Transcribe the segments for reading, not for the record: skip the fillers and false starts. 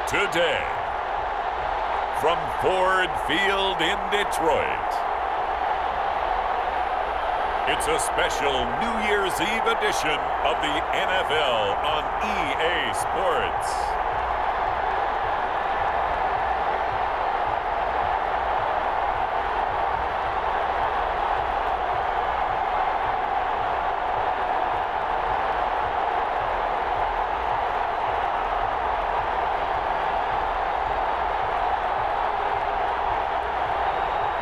Today, from Ford Field in Detroit, it's a special New Year's Eve edition of the NFL on EA Sports.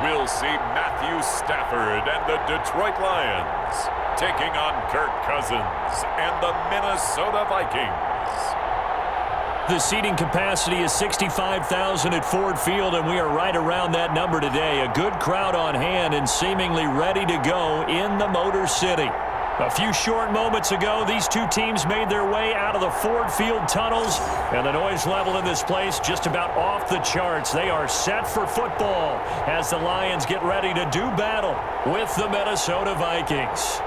We'll see Matthew Stafford and the Detroit Lions taking on Kirk Cousins and the Minnesota Vikings. The seating capacity is 65,000 at Ford Field, and we are right around that number today. A good crowd on hand and seemingly ready to go in the Motor City. A few short moments ago, these two teams made their way out of the Ford Field tunnels, and the noise level in this place just about off the charts. They are set for football as the Lions get ready to do battle with the Minnesota Vikings.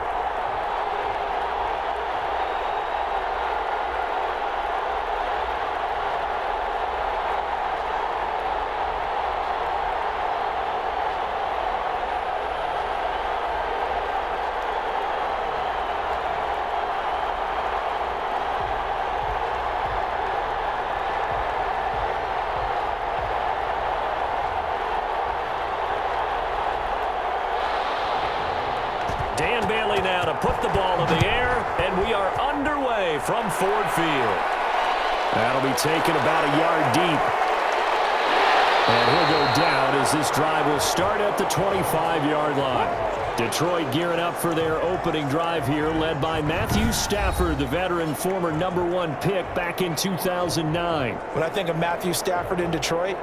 Dan Bailey now to put the ball in the air, and we are underway from Ford Field. That'll be taken about a yard deep. And he'll go down as this drive will start at the 25-yard line. Detroit gearing up for their opening drive here, led by Matthew Stafford, the veteran former #1 pick back in 2009. When I think of Matthew Stafford in Detroit,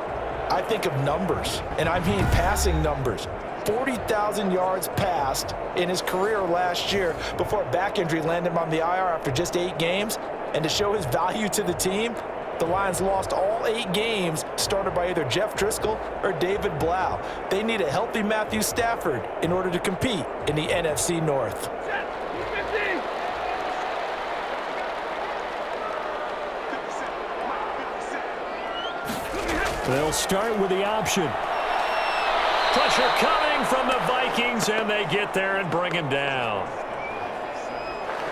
I think of numbers, and I mean passing numbers. 40,000 yards passed in his career last year before a back injury landed him on the IR after just 8 games. And to show his value to the team, the Lions lost all 8 games started by either Jeff Driscoll or David Blau. They need a healthy Matthew Stafford in order to compete in the NFC North. They'll start with the option. Pressure coming from the Vikings, and they get there and bring him down.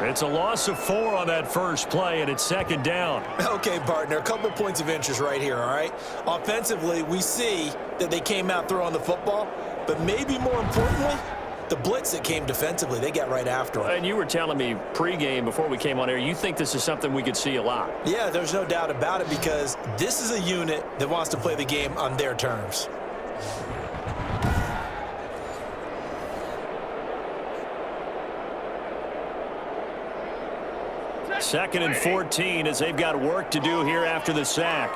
It's a loss of 4 on that first play, and it's second down. Okay, partner, a couple points of interest right here, all right? Offensively, we see that they came out throwing the football, but maybe more importantly, the blitz that came defensively, they got right after him. And you were telling me pregame before we came on air, you think this is something we could see a lot. Yeah, there's no doubt about it because this is a unit that wants to play the game on their terms. Second and 14 as they've got work to do here after the sack.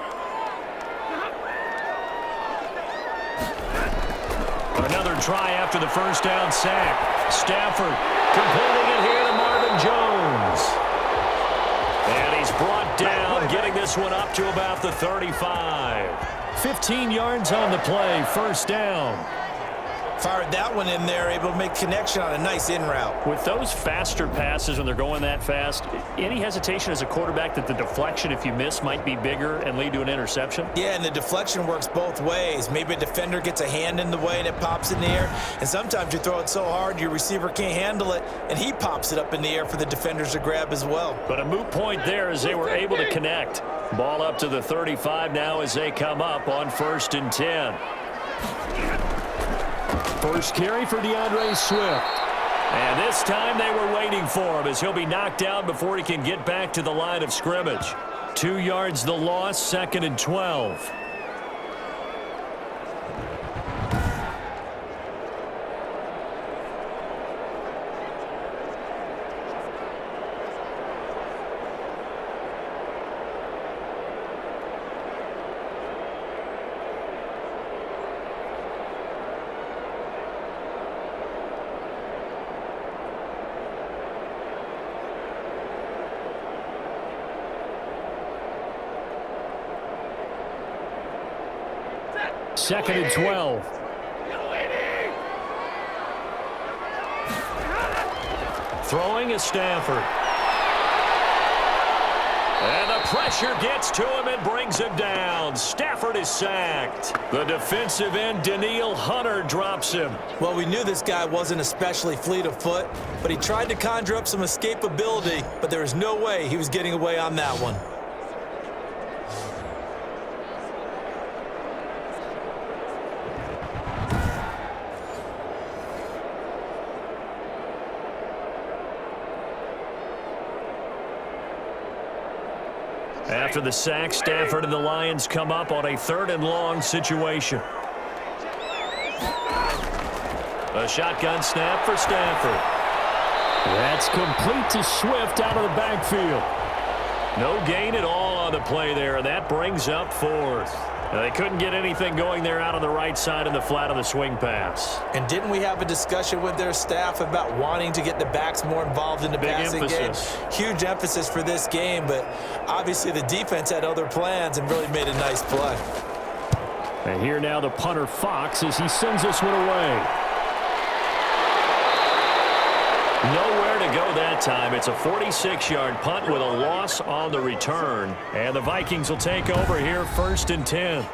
Another try after the first down sack. Stafford completing it here to Marvin Jones. And he's brought down, getting this one up to about the 35. 15 yards on the play, first down. Fired that one in there, able to make connection on a nice in route. With those faster passes when they're going that fast, any hesitation as a quarterback that the deflection, if you miss, might be bigger and lead to an interception? Yeah, and the deflection works both ways. Maybe a defender gets a hand in the way and it pops in the air. And sometimes you throw it so hard your receiver can't handle it, and he pops it up in the air for the defenders to grab as well. But a moot point there as they were able to connect. Ball up to the 35 now as they come up on 1st and 10. First carry for DeAndre Swift. And this time they were waiting for him as he'll be knocked down before he can get back to the line of scrimmage. 2 yards the loss, 2nd and 12. Second and 12. Throwing is Stafford. And the pressure gets to him and brings him down. Stafford is sacked. The defensive end, Danielle Hunter, drops him. Well, we knew this guy wasn't especially fleet of foot, but he tried to conjure up some escapability, but there was no way he was getting away on that one. After the sack, Stafford and the Lions come up on a 3rd and long situation. A shotgun snap for Stafford. That's complete to Swift out of the backfield. No gain at all on the play there. That brings up 4th. They couldn't get anything going there out on the right side in the flat of the swing pass. And didn't we have a discussion with their staff about wanting to get the backs more involved in the passing game? Huge emphasis for this game, but obviously the defense had other plans and really made a nice play. And here now the punter Fox as he sends this one away. Nowhere to go that time. It's a 46-yard punt with a loss on the return. And the Vikings will take over here 1st and 10.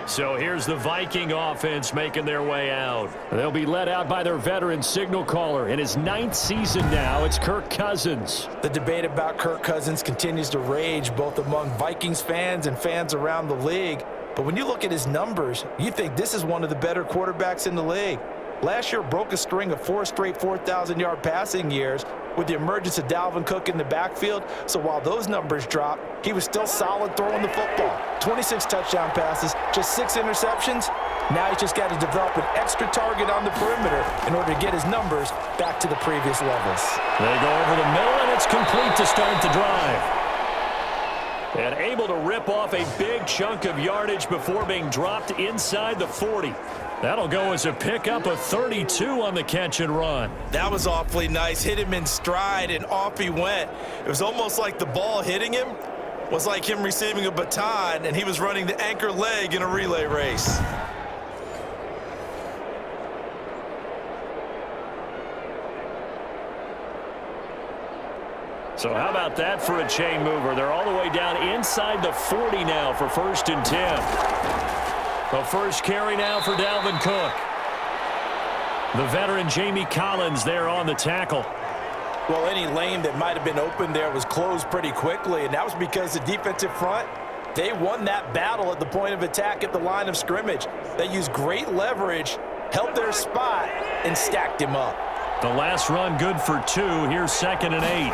So here's the Viking offense making their way out. They'll be led out by their veteran signal caller. In his 9th season now, it's Kirk Cousins. The debate about Kirk Cousins continues to rage both among Vikings fans and fans around the league. But when you look at his numbers, you think this is one of the better quarterbacks in the league. Last year broke a string of 4 straight 4,000-yard passing years with the emergence of Dalvin Cook in the backfield. So while those numbers dropped, he was still solid throwing the football. 26 touchdown passes, just 6 interceptions. Now he's just got to develop an extra target on the perimeter in order to get his numbers back to the previous levels. They go over the middle, and it's complete to start the drive. And able to rip off a big chunk of yardage before being dropped inside the 40. That'll go as a pickup of 32 on the catch and run. That was awfully nice. Hit him in stride, and off he went. It was almost like the ball hitting him was like him receiving a baton, and he was running the anchor leg in a relay race. So how about that for a chain mover? They're all the way down inside the 40 now for 1st and 10. The first carry now for Dalvin Cook. The veteran Jamie Collins there on the tackle. Well, any lane that might have been open there was closed pretty quickly, and that was because the defensive front, they won that battle at the point of attack at the line of scrimmage. They used great leverage, held their spot, and stacked him up. The last run good for 2. Here's 2nd and 8.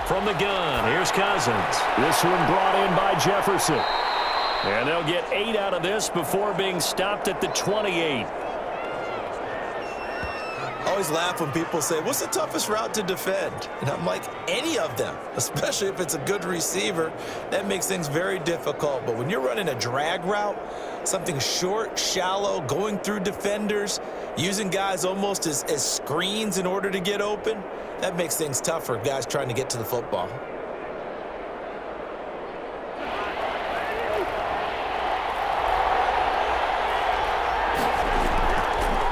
From the gun, here's Cousins. This one brought in by Jefferson. And they'll get 8 out of this before being stopped at the 28. I always laugh when people say, what's the toughest route to defend? And I'm like, any of them, especially if it's a good receiver. That makes things very difficult. But when you're running a drag route, something short, shallow, going through defenders, using guys almost as screens in order to get open, that makes things tough for guys trying to get to the football.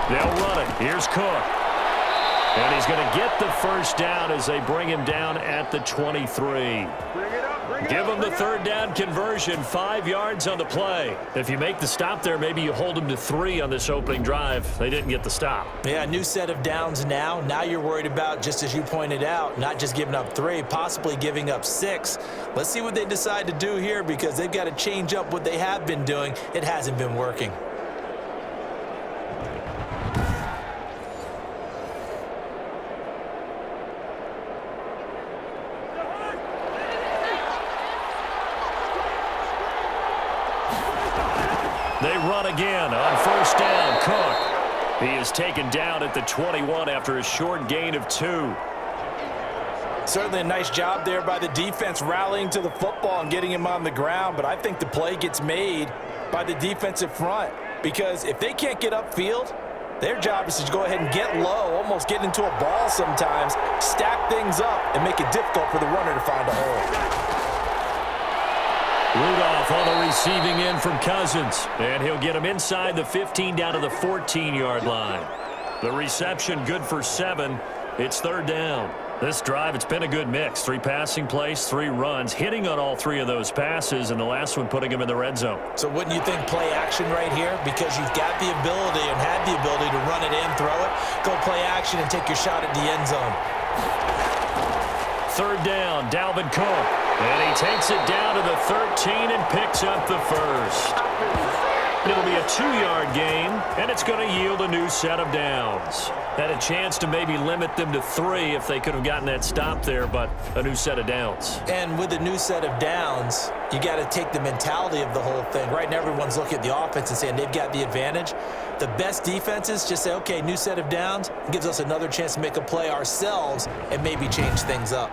They'll run it. Here's Cook. And he's going to get the first down as they bring him down at the 23. Give him the 3rd down conversion, 5 yards on the play. If you make the stop there, maybe you hold him to 3 on this opening drive. They didn't get the stop. Yeah, new set of downs now. Now you're worried about, just as you pointed out, not just giving up 3, possibly giving up 6. Let's see what they decide to do here because they've got to change up what they have been doing. It hasn't been working. They run again on 1st down. Cook. He is taken down at the 21 after a short gain of 2. Certainly a nice job there by the defense rallying to the football and getting him on the ground, but I think the play gets made by the defensive front because if they can't get upfield, their job is to go ahead and get low, almost get into a ball sometimes, stack things up, and make it difficult for the runner to find a hole. Rudolph on the receiving end from Cousins. And he'll get him inside the 15 down to the 14-yard line. The reception good for 7. It's 3rd down. This drive, it's been a good mix. 3 passing plays, 3 runs, hitting on all 3 of those passes, and the last one putting him in the red zone. So wouldn't you think play action right here? Because you've got the ability and had the ability to run it in, throw it, go play action and take your shot at the end zone. 3rd down, Dalvin Cook. And he takes it down to the 13 and picks up the first. It'll be a 2-yard gain, and it's going to yield a new set of downs. Had a chance to maybe limit them to 3 if they could have gotten that stop there, but a new set of downs. And with a new set of downs, you got to take the mentality of the whole thing. Right now, everyone's looking at the offense and saying they've got the advantage. The best defenses just say, okay, new set of downs, gives us another chance to make a play ourselves and maybe change things up.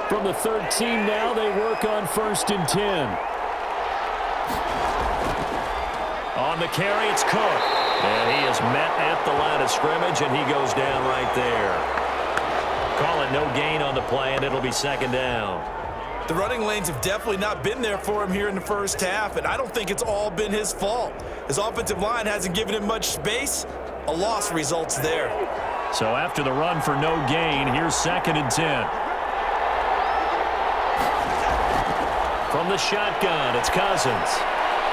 From the 13 now, they work on 1st and 10. On the carry, it's Cook. And he is met at the line of scrimmage, and he goes down right there. Call it no gain on the play, and it'll be 2nd down. The running lanes have definitely not been there for him here in the first half, and I don't think it's all been his fault. His offensive line hasn't given him much space. A loss results there. So after the run for no gain, here's 2nd and 10. From the shotgun, it's Cousins.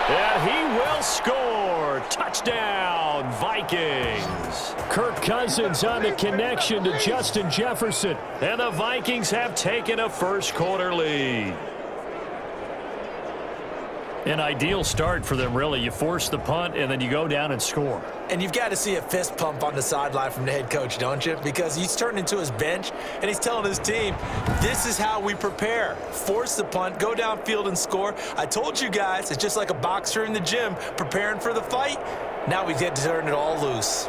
And he will score. Touchdown, Vikings. Kirk Cousins on the connection to Justin Jefferson. And the Vikings have taken a first-quarter lead. An ideal start for them, really. You force the punt, and then you go down and score. And you've got to see a fist pump on the sideline from the head coach, don't you? Because he's turned into his bench, and he's telling his team, this is how we prepare. Force the punt, go downfield and score. I told you guys, it's just like a boxer in the gym preparing for the fight. Now we get to turn it all loose.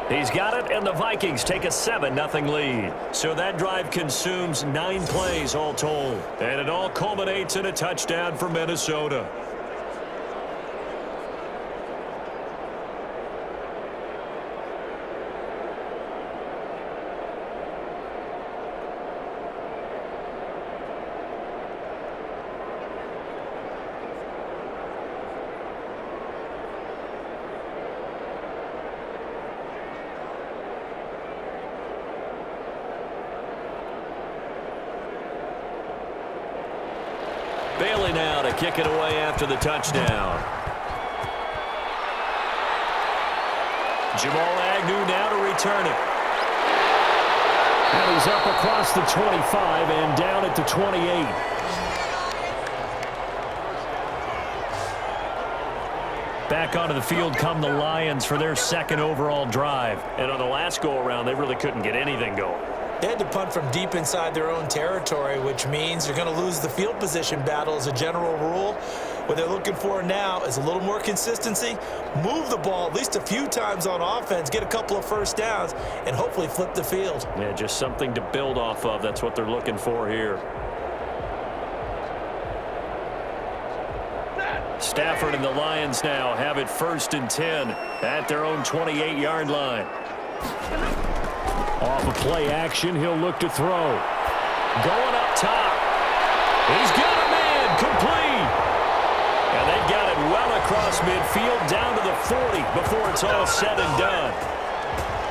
He's got it, and the Vikings take a 7-0 lead. So that drive consumes 9 plays all told. And it all culminates in a touchdown for Minnesota. Bailey now to kick it away after the touchdown. Jamal Agnew now to return it. And he's up across the 25 and down at the 28. Back onto the field come the Lions for their 2nd overall drive. And on the last go-around, they really couldn't get anything going. They had to punt from deep inside their own territory, which means you're going to lose the field position battle as a general rule. What they're looking for now is a little more consistency, move the ball at least a few times on offense, get a couple of first downs, and hopefully flip the field. Yeah, just something to build off of. That's what they're looking for here. Stafford and the Lions now have it 1st and 10 at their own 28-yard line. Off of play action, he'll look to throw. Going up top. He's got a man complete. And they've got it well across midfield down to the 40 before it's all said and done.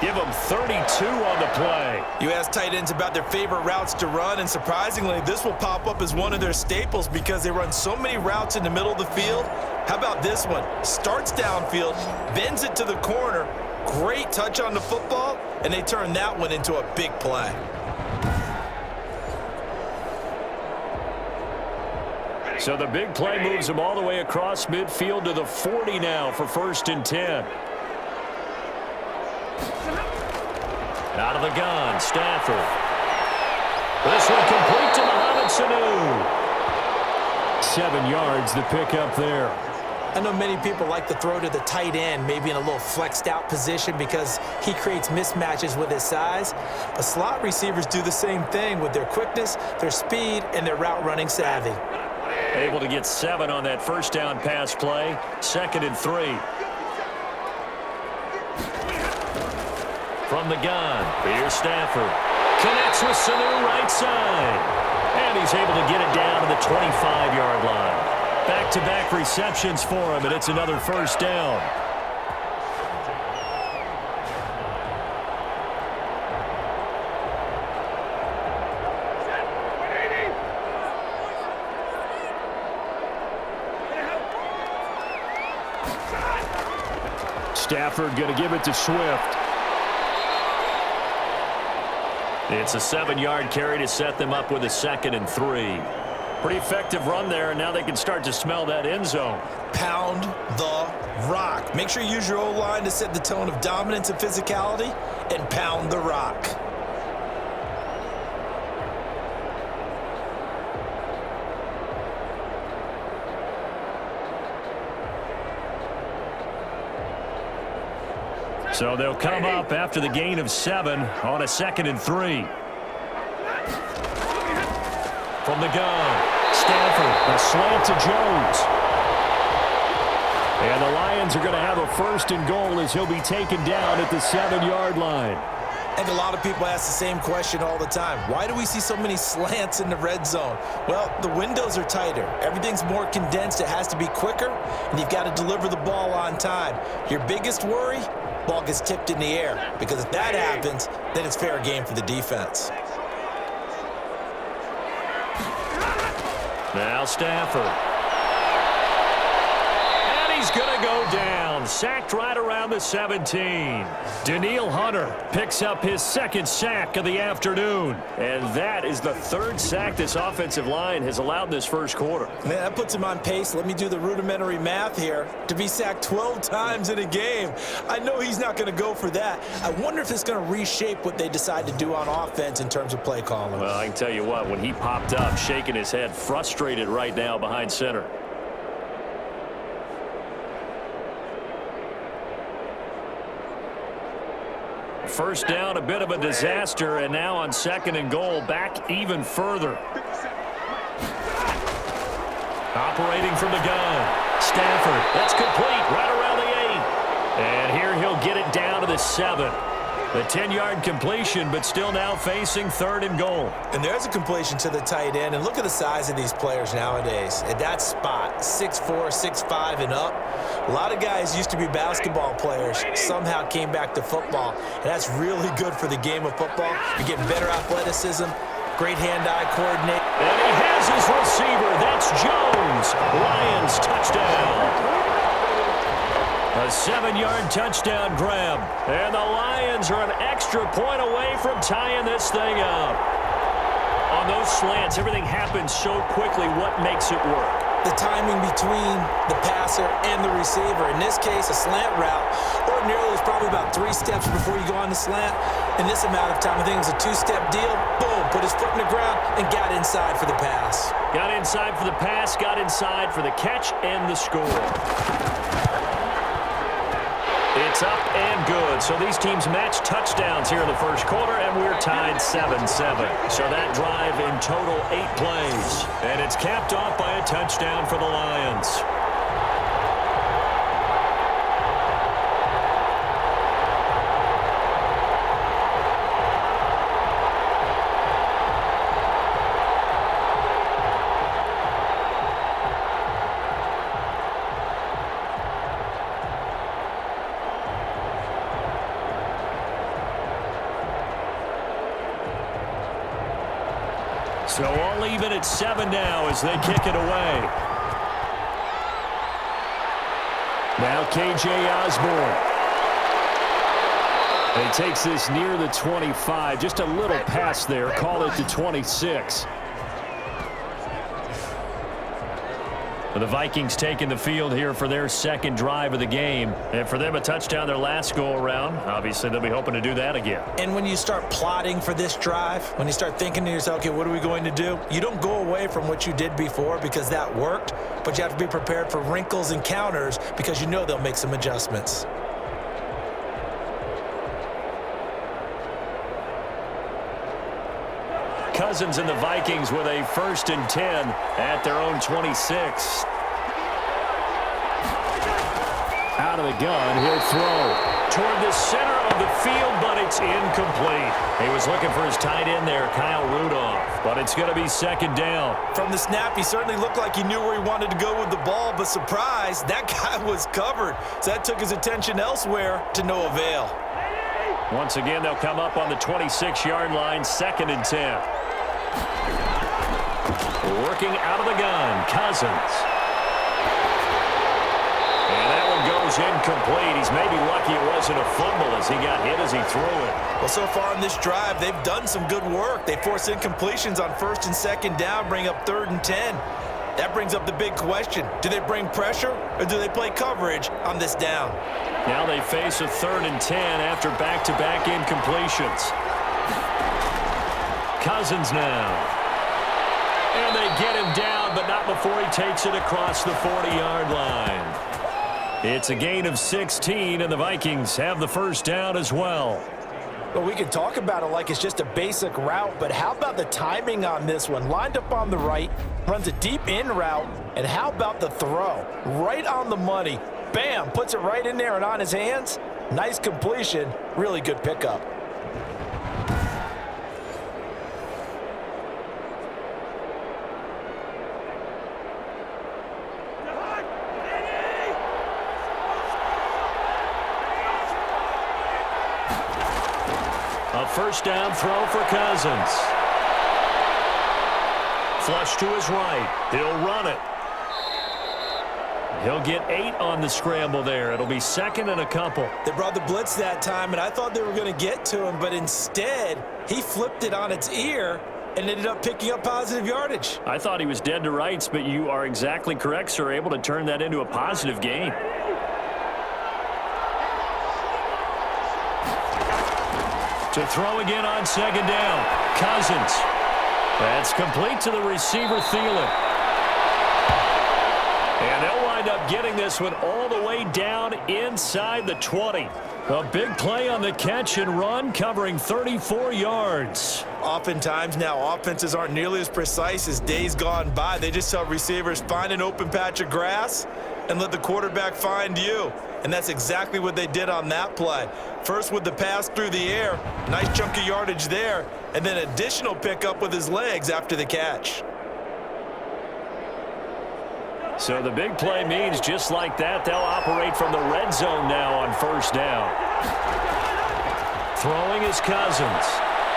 Give them 32 on the play. You ask tight ends about their favorite routes to run, and surprisingly, this will pop up as one of their staples because they run so many routes in the middle of the field. How about this one? Starts downfield, bends it to the corner, great touch on the football, and they turn that one into a big play. So the big play moves them all the way across midfield to the 40 now for 1st and 10. Out of the gun, Stafford. This one complete to Mohamed Sanu. 7 yards the pickup there. I know many people like to throw to the tight end, maybe in a little flexed out position because he creates mismatches with his size. But slot receivers do the same thing with their quickness, their speed, and their route running savvy. Able to get 7 on that first down pass play. 2nd and 3. From the gun, here's Stafford. Connects with Sanu right side. And he's able to get it down to the 25-yard line. Back-to-back receptions for him, and it's another first down. Stafford going to give it to Swift. It's a 7-yard carry to set them up with a 2nd and 3. Pretty effective run there, and now they can start to smell that end zone. Pound the rock. Make sure you use your O-line to set the tone of dominance and physicality, and pound the rock. So they'll come up after the gain of 7 on a 2nd and 3. From the gun, Stafford, a slant to Jones. And the Lions are going to have a 1st and goal as he'll be taken down at the 7-yard line. I think a lot of people ask the same question all the time. Why do we see so many slants in the red zone? Well, the windows are tighter. Everything's more condensed. It has to be quicker, and you've got to deliver the ball on time. Your biggest worry? Ball gets tipped in the air, because if that happens, then it's fair game for the defense. Now Stafford. And he's going to go down. Sacked right around the 17. Danielle Hunter picks up his 2nd sack of the afternoon. And that is the 3rd sack this offensive line has allowed this first quarter. Man, that puts him on pace. Let me do the rudimentary math here. To be sacked 12 times in a game. I know he's not going to go for that. I wonder if it's going to reshape what they decide to do on offense in terms of play calling. Well, I can tell you what, when he popped up, shaking his head, frustrated right now behind center. First down, a bit of a disaster, and now on 2nd and goal, back even further. Operating from the gun, Stafford, that's complete, right around the 8. And here he'll get it down to the 7. The 10-yard completion, but still now facing 3rd and goal. And there's a completion to the tight end. And look at the size of these players nowadays. At that spot, 6'4", 6'5", and up. A lot of guys used to be basketball players, somehow came back to football. And that's really good for the game of football. You're getting better athleticism, great hand-eye coordination. And he has his receiver. That's Jones. Lions touchdown. A 7-yard touchdown grab. And the Lions are an extra point away from tying this thing up. On those slants, everything happens so quickly. What makes it work? The timing between the passer and the receiver. In this case, a slant route. Ordinarily, it's probably about 3 steps before you go on the slant. In this amount of time, I think it was a 2-step deal. Boom, put his foot in the ground and got inside for the pass. Got inside for the pass, got inside for the catch and the score. It's up and good. So these teams match touchdowns here in the first quarter, and we're tied 7-7. So that drive in total 8 plays. And it's capped off by a touchdown for the Lions. So all even at 7 now as they kick it away. Now K.J. Osborne. He takes this near the 25. Just a little pass there. Call it the 26. The Vikings taking the field here for their 2nd drive of the game. And for them, a touchdown their last go-around. Obviously, they'll be hoping to do that again. And when you start plotting for this drive, when you start thinking to yourself, okay, what are we going to do? You don't go away from what you did before because that worked, but you have to be prepared for wrinkles and counters because you know they'll make some adjustments. Cousins and the Vikings with a 1st and 10 at their own 26. Out of the gun, he'll throw. toward the center of the field, but it's incomplete. He was looking for his tight end there, Kyle Rudolph, but it's going to be second down. From the snap, he certainly looked like he knew where he wanted to go with the ball, but surprise, that guy was covered. So that took his attention elsewhere to no avail. Once again, they'll come up on the 26-yard line, 2nd and 10. Working out of the gun, Cousins. And that one goes incomplete. He's maybe lucky it wasn't a fumble as he got hit as he threw it. Well, so far in this drive, they've done some good work. They force incompletions on 1st and 2nd down, bring up 3rd and 10. That brings up the big question. Do they bring pressure or do they play coverage on this down? Now they face a 3rd and 10 after back-to-back incompletions. Cousins now. And they get him down, but not before he takes it across the 40-yard line. It's a gain of 16, and the Vikings have the first down as well. Well, we can talk about it like it's just a basic route, but how about the timing on this one? Lined up on the right, runs a deep in route, and how about the throw? Right on the money. Bam, puts it right in there and on his hands. Nice completion, really good pickup. A first down throw for Cousins. Flush to his right. He'll run it. He'll get 8 on the scramble there. It'll be 2nd and a couple. They brought the blitz that time, and I thought they were going to get to him, but instead, he flipped it on its ear and ended up picking up positive yardage. I thought he was dead to rights, but you are exactly correct, sir. Able to turn that into a positive gain. To throw again on 2nd down. Cousins. That's complete to the receiver, Thielen. And they'll wind up getting this one all the way down inside the 20. A big play on the catch and run, covering 34 yards. Oftentimes now, offenses aren't nearly as precise as days gone by. They just tell receivers, find an open patch of grass and let the quarterback find you. And that's exactly what they did on that play. First with the pass through the air, nice chunk of yardage there, and then additional pickup with his legs after the catch. So the big play means just like that, they'll operate from the red zone now on 1st down. Throwing is Cousins.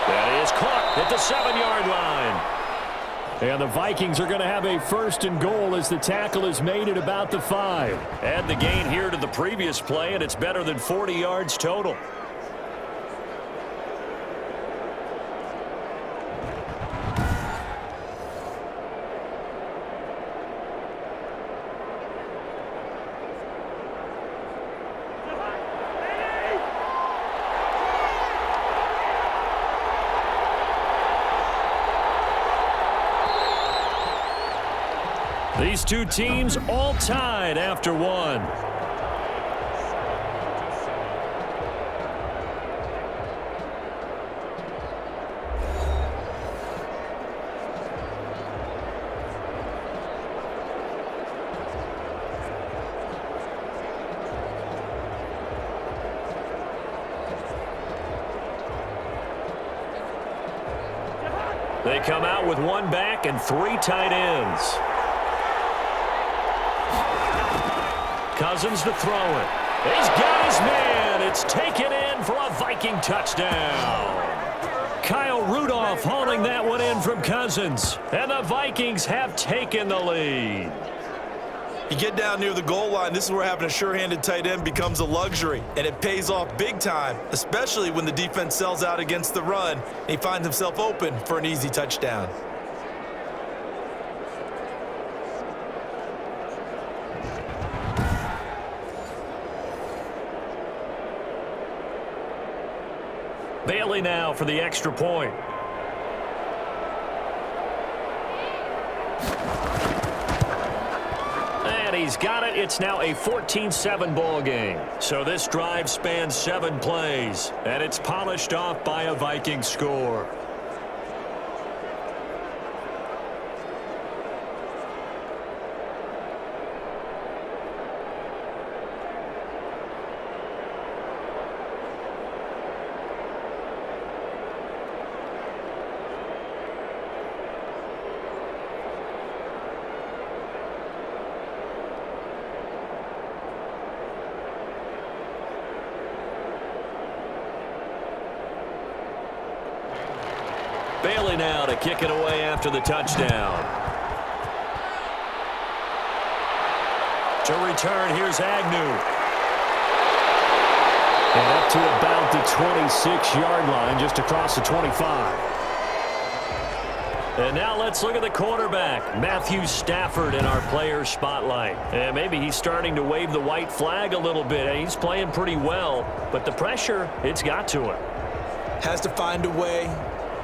That is caught at the 7-yard line. And the Vikings are going to have a 1st and goal as the tackle is made at about the 5. Add the gain here to the previous play, and it's better than 40 yards total. These two teams all tied after one. They come out with one back and 3 tight ends. Cousins to throw it. He's got his man. It's taken in for a Viking touchdown. Kyle Rudolph hauling that one in from Cousins. And the Vikings have taken the lead. You get down near the goal line, this is where having a sure-handed tight end becomes a luxury, and it pays off big time, especially when the defense sells out against the run, and he finds himself open for an easy touchdown. Bailey now for the extra point. And he's got it. It's now a 14-7 ball game. So this drive spans 7 plays, and it's polished off by a Viking score. Bailey now to kick it away after the touchdown. To return, here's Agnew. And up to about the 26-yard line, just across the 25. And now let's look at the quarterback, Matthew Stafford, in our player spotlight. And maybe he's starting to wave the white flag a little bit. He's playing pretty well, but the pressure, it's got to him. Has to find a way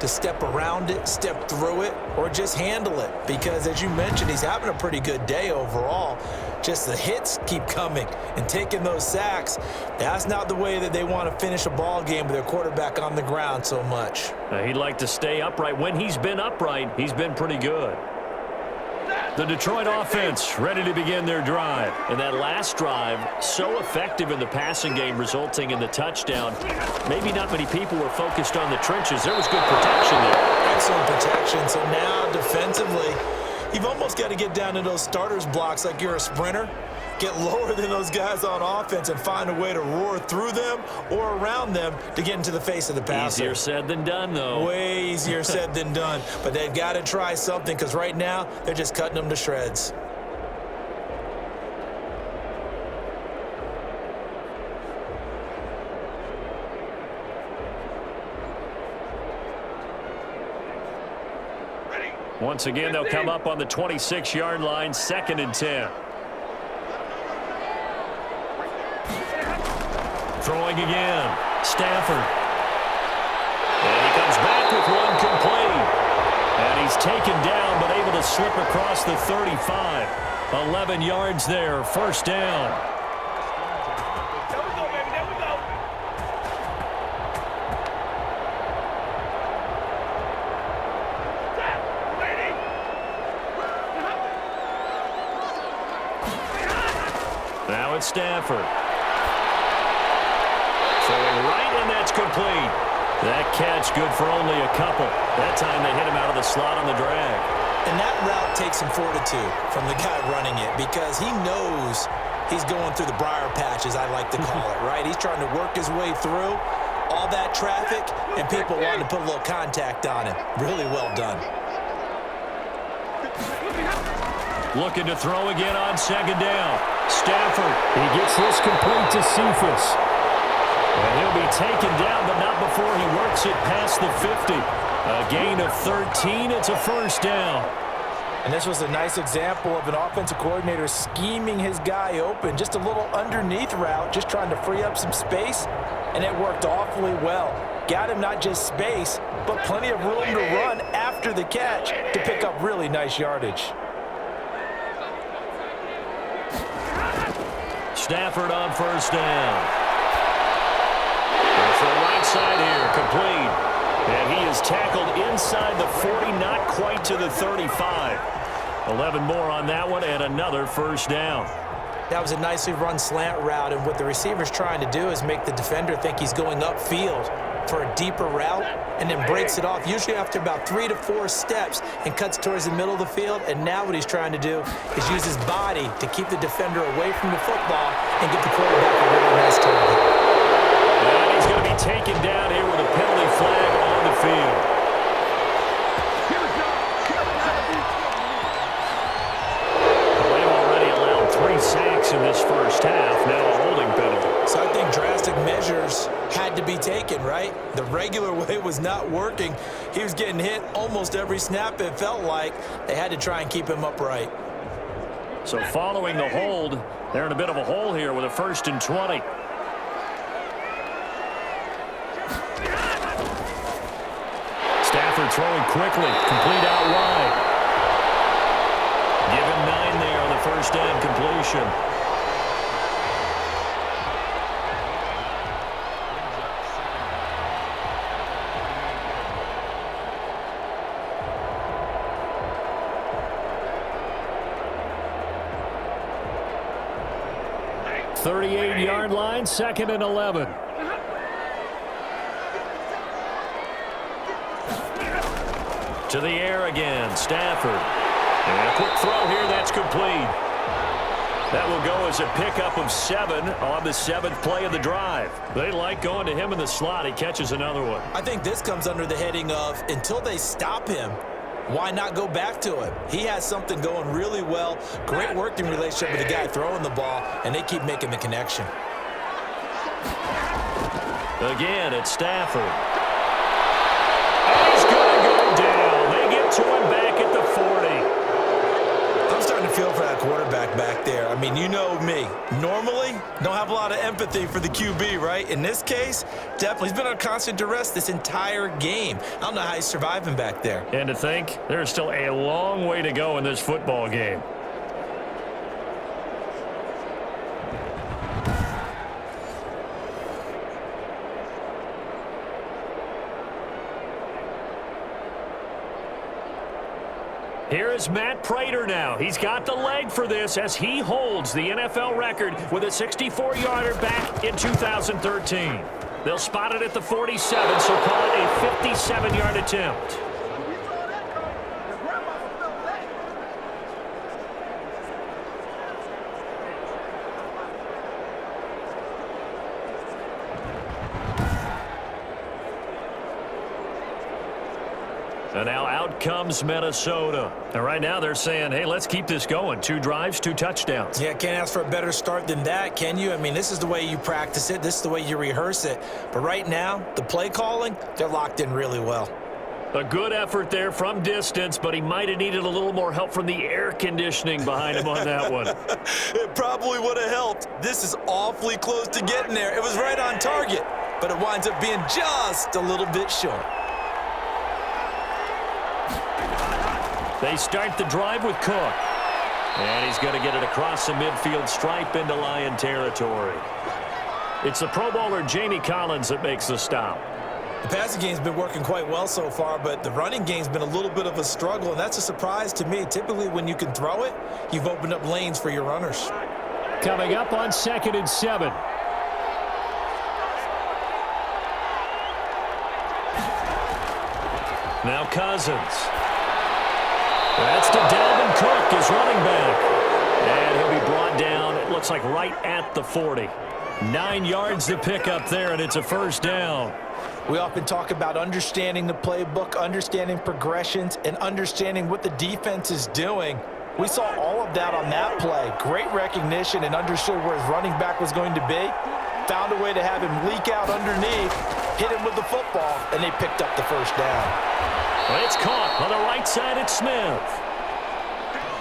to step around it, step through it, or just handle it. Because as you mentioned, he's having a pretty good day overall. Just the hits keep coming and taking those sacks. That's not the way that they want to finish a ball game with their quarterback on the ground so much. He'd like to stay upright. When he's been upright, he's been pretty good. The Detroit offense ready to begin their drive. And that last drive, so effective in the passing game, resulting in the touchdown. Maybe not many people were focused on the trenches. There was good protection there. Excellent protection. So now defensively, you've almost got to get down to those starters blocks like you're a sprinter. Get lower than those guys on offense and find a way to roar through them or around them to get into the face of the passer. Easier said than done, though. Way easier said than done. But they've got to try something because right now they're just cutting them to shreds. Once again, they'll come up on the 26-yard line, 2nd and 10. Throwing again, Stafford. And he comes back with one complete. And he's taken down, but able to slip across the 35. 11 yards there, 1st down. Now it's Stafford. Throwing right, and that's complete. That catch good for only a couple. That time they hit him out of the slot on the drag. And that route takes some fortitude from the guy running it because he knows he's going through the briar patch, as I like to call it, right? He's trying to work his way through all that traffic, and people wanting to put a little contact on him. Really well done. Looking to throw again on 2nd down. Stafford, he gets this complete to Cephas. And he'll be taken down, but not before he works it past the 50. A gain of 13, it's a 1st down. And this was a nice example of an offensive coordinator scheming his guy open. Just a little underneath route, just trying to free up some space, and it worked awfully well. Got him not just space, but plenty of room to run after the catch to pick up really nice yardage. Stafford on 1st down. For the right side here, complete. And he is tackled inside the 40, not quite to the 35. 11 more on that one, and another 1st down. That was a nicely run slant route, and what the receiver's trying to do is make the defender think he's going upfield for a deeper route, and then breaks it off, usually after about 3 to 4 steps, and cuts towards the middle of the field. And now what he's trying to do is use his body to keep the defender away from the football and get the quarterback a really nice target. And he's going to be taken down here with a penalty flag on the field. Well, they've already allowed 3 sacks in this 1st half, now a holding penalty. So I think drastic measures had to be taken, right? The regular way was not working. He was getting hit almost every snap, it felt like. They had to try and keep him upright. So following the hold, they're in a bit of a hole here with a 1st and 20. Stafford throwing quickly, complete out wide. Give him 9 there on the 1st down completion. The 38-yard line, 2nd and 11. To the air again, Stafford. And a quick throw here, that's complete. That will go as a pickup of 7 on the 7th play of the drive. They like going to him in the slot. He catches another one. I think this comes under the heading of until they stop him, why not go back to him? He has something going really well, great working relationship with the guy throwing the ball, and they keep making the connection. Again, it's Stafford. And he's going to go down. They get to him back at the 40. I'm starting to feel for that quarterback back there. I mean, you know me. Normally, don't have a lot of empathy for the QB, right? In this case, definitely. He's been under constant duress this entire game. I don't know how he's surviving back there. And to think, there's still a long way to go in this football game. Here is Matt Prater now. He's got the leg for this as he holds the NFL record with a 64-yarder back in 2013. They'll spot it at the 47, so call it a 57-yard attempt. And now out comes Minnesota. And right now they're saying, hey, let's keep this going. 2 drives, 2 touchdowns. Yeah, can't ask for a better start than that, can you? I mean, this is the way you practice it. This is the way you rehearse it. But right now, the play calling, they're locked in really well. A good effort there from distance, but he might have needed a little more help from the air conditioning behind him on that one. It probably would have helped. This is awfully close to getting there. It was right on target, but it winds up being just a little bit short. They start the drive with Cook. And he's going to get it across the midfield stripe into Lion territory. It's the Pro Bowler Jamie Collins that makes the stop. The passing game's been working quite well so far, but the running game's been a little bit of a struggle, and that's a surprise to me. Typically, when you can throw it, you've opened up lanes for your runners. Coming up on 2nd and 7. Now Cousins. That's to Dalvin Cook, his running back. And he'll be brought down, it looks like right at the 40. 9 yards to pick up there, and it's a first down. We often talk about understanding the playbook, understanding progressions, and understanding what the defense is doing. We saw all of that on that play. Great recognition and understood where his running back was going to be. Found a way to have him leak out underneath, hit him with the football, and they picked up the first down. It's caught on the right side at Smith.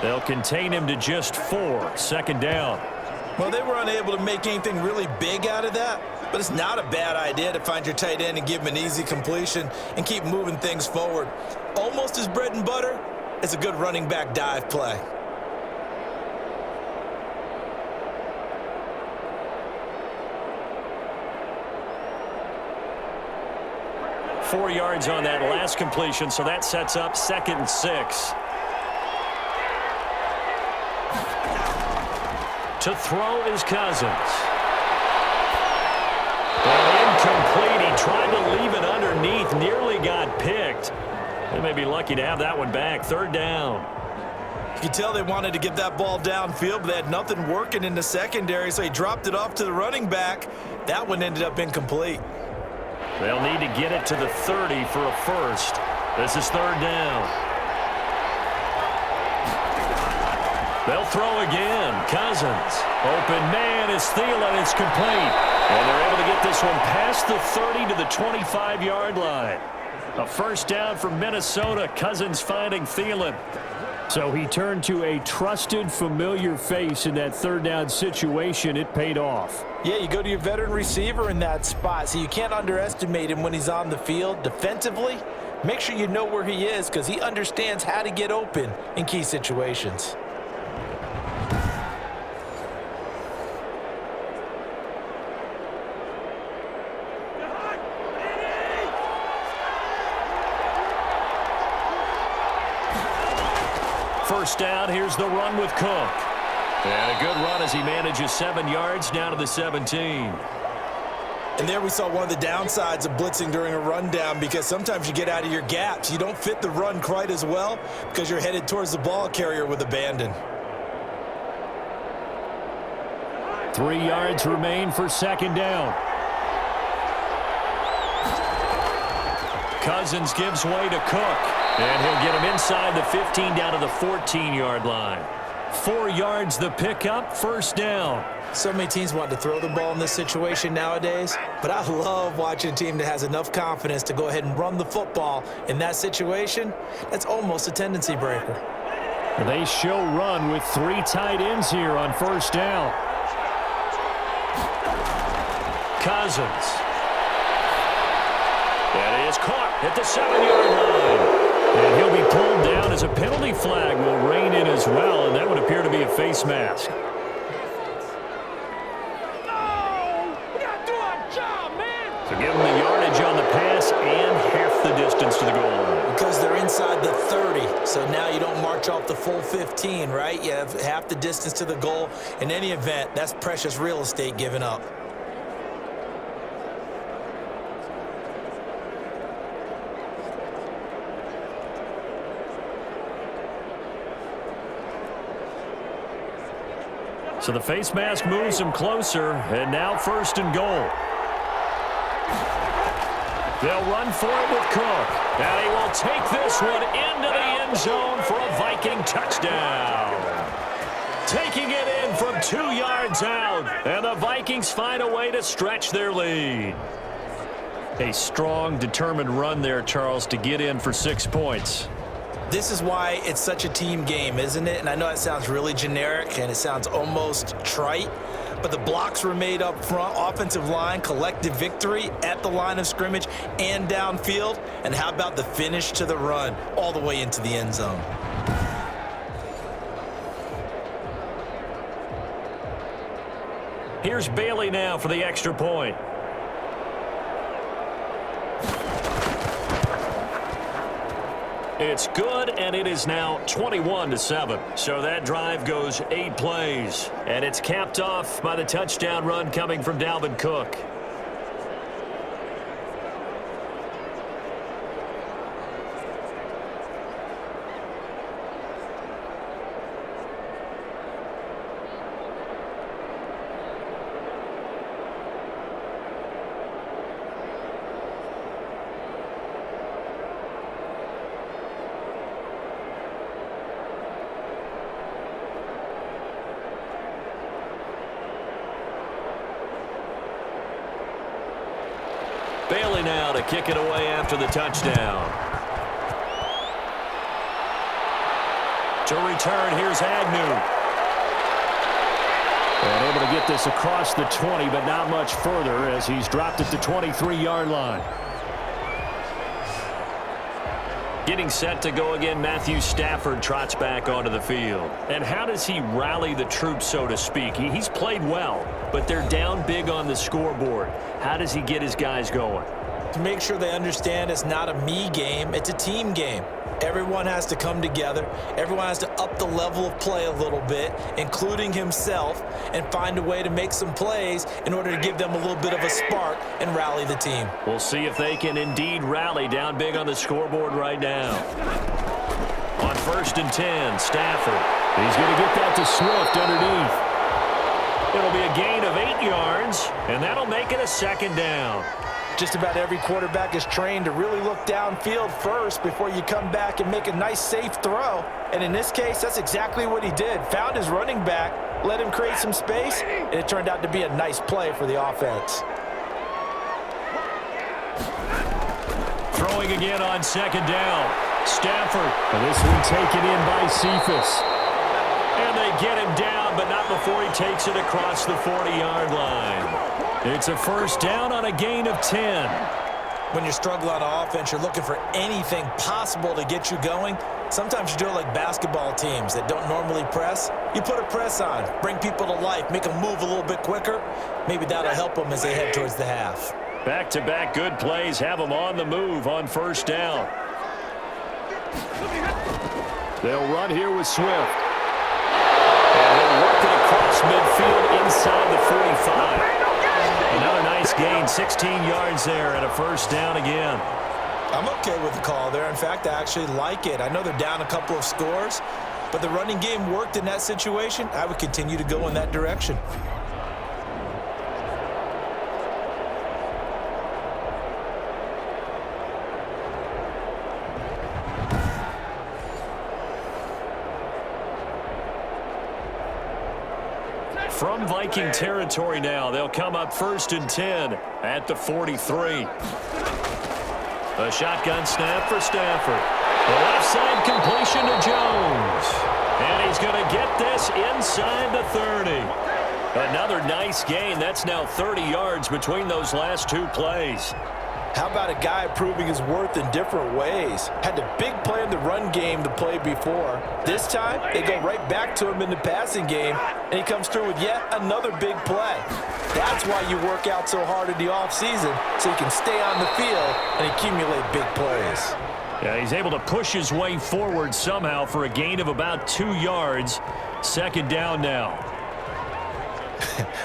They'll contain him to just 4. 2nd down. Well, they were unable to make anything really big out of that, but it's not a bad idea to find your tight end and give him an easy completion and keep moving things forward. Almost as bread and butter as a good running back dive play. Four yards on that last completion, so that sets up 2nd and 6. To throw is Cousins. And incomplete. He tried to leave it underneath, nearly got picked. They may be lucky to have that one back. 3rd down. You can tell they wanted to get that ball downfield, but they had nothing working in the secondary, so he dropped it off to the running back. That one ended up incomplete. They'll need to get it to the 30 for a first. This is 3rd down. They'll throw again. Cousins. Open man is Thielen. It's complete. And they're able to get this one past the 30 to the 25-yard line. A first down for Minnesota. Cousins finding Thielen. So he turned to a trusted, familiar face in that 3rd down situation. It paid off. Yeah, you go to your veteran receiver in that spot, so you can't underestimate him when he's on the field. Defensively, make sure you know where he is because he understands how to get open in key situations. First down, here's the run with Cook. And a good run as he manages 7 yards down to the 17. And there we saw one of the downsides of blitzing during a rundown because sometimes you get out of your gaps. You don't fit the run quite as well because you're headed towards the ball carrier with abandon. 3 yards remain for second down. Cousins gives way to Cook. And he'll get him inside the 15 down to the 14-yard line. 4 yards the pickup, first down. So many teams want to throw the ball in this situation nowadays, but I love watching a team that has enough confidence to go ahead and run the football. In that situation, that's almost a tendency breaker. They show run with 3 tight ends here on first down. Cousins. That is caught at the 7-yard line. And he'll be pulled down as a penalty flag will rein in as well, and that would appear to be a face mask. So give them the yardage on the pass and half the distance to the goal line. Because they're inside the 30, so now you don't march off the full 15, right? You have half the distance to the goal. In any event, that's precious real estate given up. So the face mask moves him closer, and now first and goal. They'll run for it with Cook. And he will take this one into the end zone for a Viking touchdown. Taking it in from 2 yards out, and the Vikings find a way to stretch their lead. A strong, determined run there, Charles, to get in for 6 points. This is why it's such a team game, isn't it? And I know it sounds really generic and it sounds almost trite, but the blocks were made up front, offensive line, collective victory at the line of scrimmage and downfield. And how about the finish to the run all the way into the end zone? Here's Bailey now for the extra point. It's good, and it is now 21-7. So that drive goes 8 plays, and it's capped off by the touchdown run coming from Dalvin Cook. Bailey now to kick it away after the touchdown. To return, here's Agnew. And able to get this across the 20, but not much further as he's dropped at the 23-yard line. Getting set to go again, Matthew Stafford trots back onto the field. And how does he rally the troops, so to speak? He's played well, but they're down big on the scoreboard. How does he get his guys going? To make sure they understand it's not a me game, it's a team game. Everyone has to come together. Everyone has to up the level of play a little bit, including himself, and find a way to make some plays in order to give them a little bit of a spark and rally the team. We'll see if they can indeed rally down big on the scoreboard right now. On 1st and 10, Stafford. He's going to get that to Swift underneath. It'll be a gain of 8 yards, and that'll make it a second down. Just about every quarterback is trained to really look downfield first before you come back and make a nice, safe throw. And in this case, that's exactly what he did. Found his running back, let him create some space, and it turned out to be a nice play for the offense. Throwing again on second down. Stafford. And this one taken in by Cephas. And they get him down, but not before he takes it across the 40-yard line. It's a first down on a gain of 10. When you're struggling on offense, you're looking for anything possible to get you going. Sometimes you do it like basketball teams that don't normally press. You put a press on, bring people to life, make them move a little bit quicker. Maybe that'll help them as they head towards the half. Back-to-back good plays have them on the move on first down. They'll run here with Swift. And they'll work it across midfield inside the 45. Another nice gain, 16 yards there, and a first down again. I'm okay with the call there. In fact, I actually like it. I know they're down a couple of scores, but the running game worked in that situation. I would continue to go in that direction. From Viking territory now, they'll come up 1st and 10 at the 43. A shotgun snap for Stafford. The left side completion to Jones. And he's going to get this inside the 30. Another nice gain. That's now 30 yards between those last two plays. How about a guy proving his worth in different ways? Had a big play in the run game to play before. This time, they go right back to him in the passing game, and he comes through with yet another big play. That's why you work out so hard in the offseason, so you can stay on the field and accumulate big plays. Yeah, he's able to push his way forward somehow for a gain of about 2 yards. 2nd down now.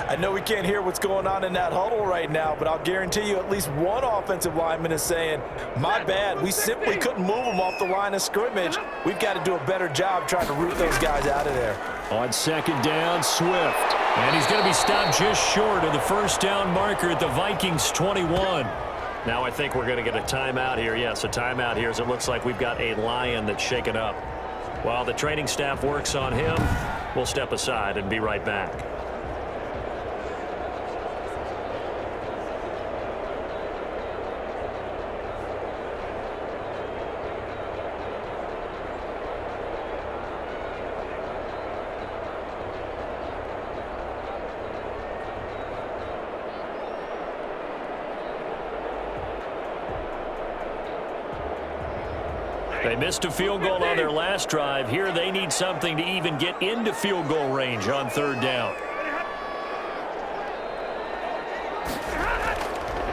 I know we can't hear what's going on in that huddle right now, but I'll guarantee you at least one offensive lineman is saying, my bad, we simply couldn't move them off the line of scrimmage. We've got to do a better job trying to root those guys out of there. On 2nd down, Swift. And he's going to be stopped just short of the 1st down marker at the Vikings 21. Now I think we're going to get a timeout here. Yes, a timeout here as it looks like we've got a Lion that's shaken up. While the training staff works on him, we'll step aside and be right back. They missed a field goal on their last drive. Here they need something to even get into field goal range on 3rd down.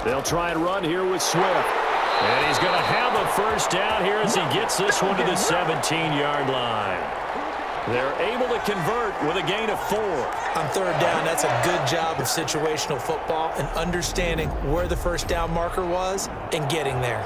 They'll try and run here with Swift. And he's going to have a 1st down here as he gets this one to the 17-yard line. They're able to convert with a gain of 4. On 3rd down, that's a good job of situational football and understanding where the 1st down marker was and getting there.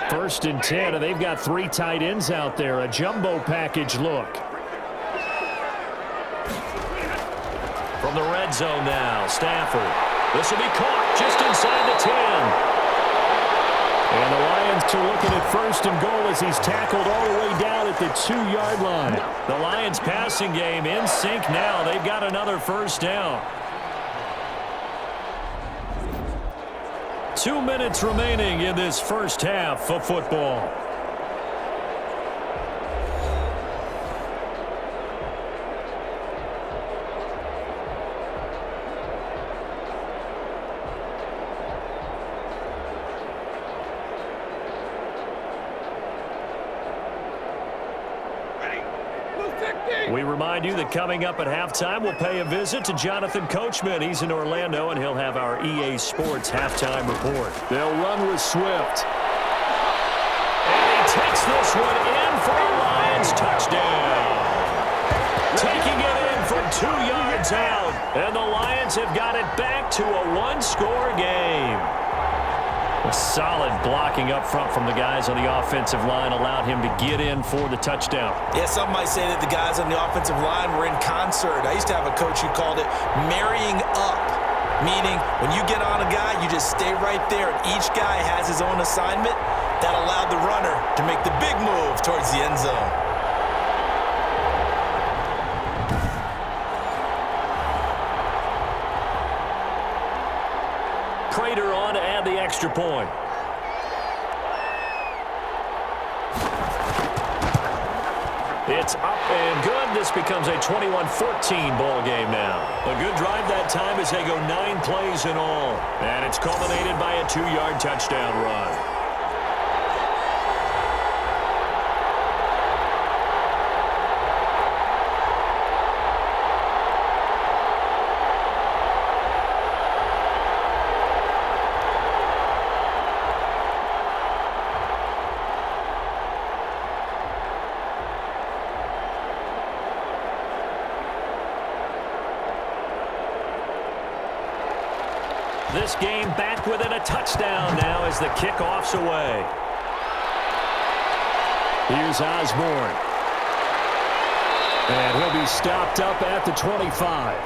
First and 10, and they've got 3 tight ends out there. A jumbo package look. From the red zone now, Stafford. This will be caught just inside the 10. And the Lions are looking at 1st and goal as he's tackled all the way down at the 2-yard line. The Lions passing game in sync now. They've got another 1st down. 2 minutes remaining in this first half of football. We remind you that coming up at halftime, we'll pay a visit to Jonathan Coachman. He's in Orlando, and he'll have our EA Sports halftime report. They'll run with Swift. And he takes this one in for a Lions touchdown. Taking it in from 2 yards out. And the Lions have got it back to a 1-score game. A solid blocking up front from the guys on the offensive line allowed him to get in for the touchdown. Yeah, some might say that the guys on the offensive line were in concert. I used to have a coach who called it marrying up, meaning when you get on a guy, you just stay right there. Each guy has his own assignment. That allowed the runner to make the big move towards the end zone. Prater on to add the extra point. It's up and good. This becomes a 21-14 ball game now. A good drive that time as they go 9 plays in all. And it's culminated by a 2-yard touchdown run. This game back within a touchdown now as the kickoff's away. Here's Osborne. And he'll be stopped up at the 25.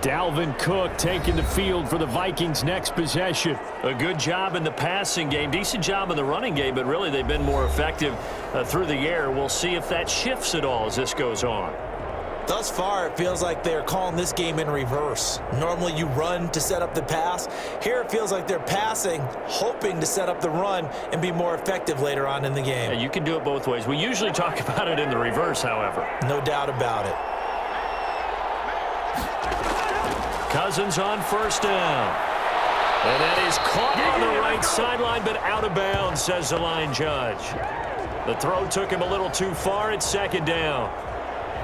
Dalvin Cook taking the field for the Vikings' next possession. A good job in the passing game, decent job in the running game, but really they've been more effective through the air. We'll see if that shifts at all as this goes on. Thus far, it feels like they're calling this game in reverse. Normally you run to set up the pass. Here it feels like they're passing, hoping to set up the run and be more effective later on in the game. Yeah, you can do it both ways. We usually talk about it in the reverse, however. No doubt about it. Cousins on first down. And that is caught on the right sideline, but out of bounds, says the line judge. The throw took him a little too far at second down.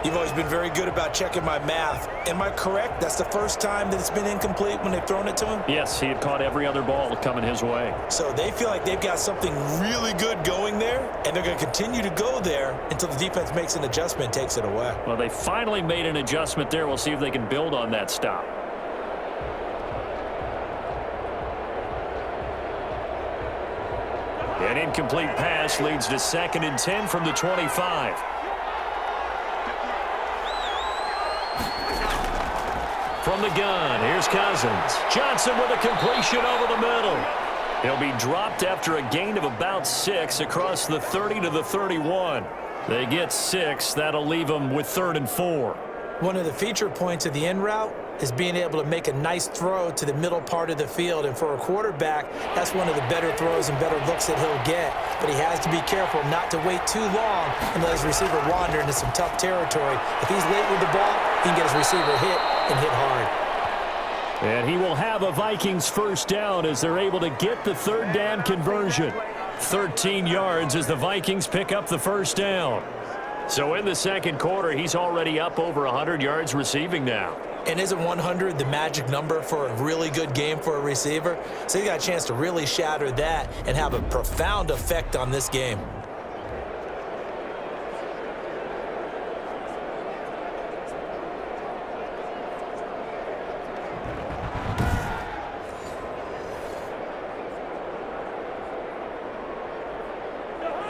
You've always been very good about checking my math. Am I correct? That's the first time that it's been incomplete when they've thrown it to him? Yes, he had caught every other ball coming his way. So they feel like they've got something really good going there, and they're going to continue to go there until the defense makes an adjustment and takes it away. Well, they finally made an adjustment there. We'll see if they can build on that stop. An incomplete pass leads to 2nd and 10 from the 25. From the gun, here's Cousins. Johnson with a completion over the middle. He'll be dropped after a gain of about 6 across the 30 to the 31. They get 6. That'll leave them with 3rd and 4. One of the feature points of the in route is being able to make a nice throw to the middle part of the field. And for a quarterback, that's one of the better throws and better looks that he'll get. But he has to be careful not to wait too long and let his receiver wander into some tough territory. If he's late with the ball, he can get his receiver hit and hit hard. And he will have a Vikings first down as they're able to get the 3rd down conversion. 13 yards as the Vikings pick up the first down. So in the second quarter, he's already up over 100 yards receiving now. And isn't 100 the magic number for a really good game for a receiver? So he got a chance to really shatter that and have a profound effect on this game.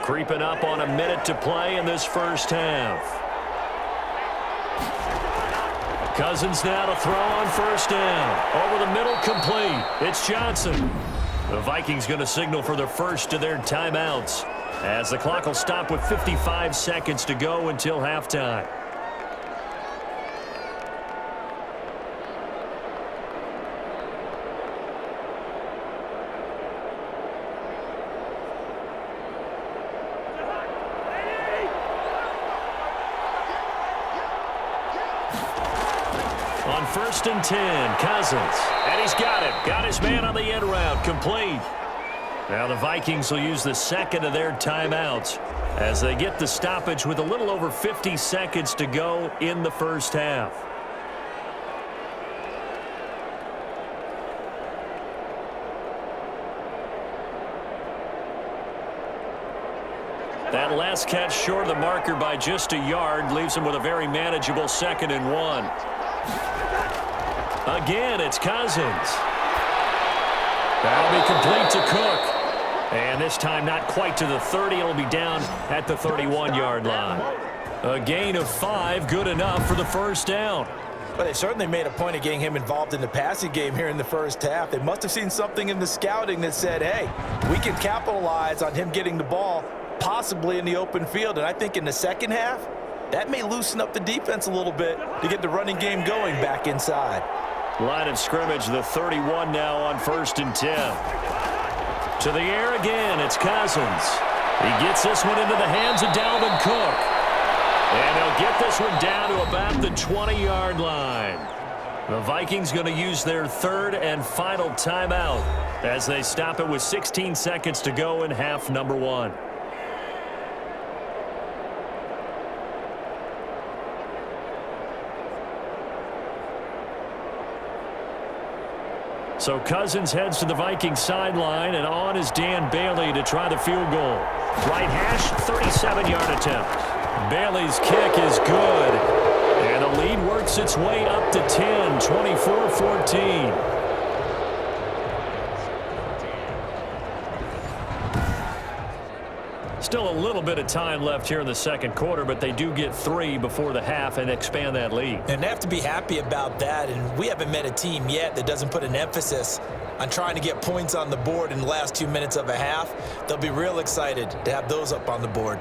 Creeping up on a minute to play in this first half. Cousins now to throw on first down. Over the middle, complete. It's Johnson. The Vikings going to signal for the first of their timeouts as the clock will stop with 55 seconds to go until halftime. On 1st and 10, Cousins. And he's got it. Got his man on the end route. Complete. Now the Vikings will use the second of their timeouts as they get the stoppage with a little over 50 seconds to go in the first half. That last catch short of the marker by just a yard leaves him with a very manageable 2nd and 1. Again, it's Cousins. That'll be complete to Cook. And this time not quite to the 30. It'll be down at the 31-yard line. A gain of 5, good enough for the first down. But they certainly made a point of getting him involved in the passing game here in the first half. They must have seen something in the scouting that said, hey, we can capitalize on him getting the ball possibly in the open field. And I think in the second half, that may loosen up the defense a little bit to get the running game going back inside. Line of scrimmage, the 31 now on 1st and 10. To the air again, it's Cousins. He gets this one into the hands of Dalvin Cook. And he'll get this one down to about the 20-yard line. The Vikings going to use their 3rd and final timeout as they stop it with 16 seconds to go in half number 1. So Cousins heads to the Vikings sideline, and on is Dan Bailey to try the field goal. Right hash, 37-yard attempt. Bailey's kick is good, and the lead works its way up to 10, 24-14. Still a little bit of time left here in the second quarter, but they do get 3 before the half and expand that lead. And they have to be happy about that, and we haven't met a team yet that doesn't put an emphasis on trying to get points on the board in the last 2 minutes of a half. They'll be real excited to have those up on the board.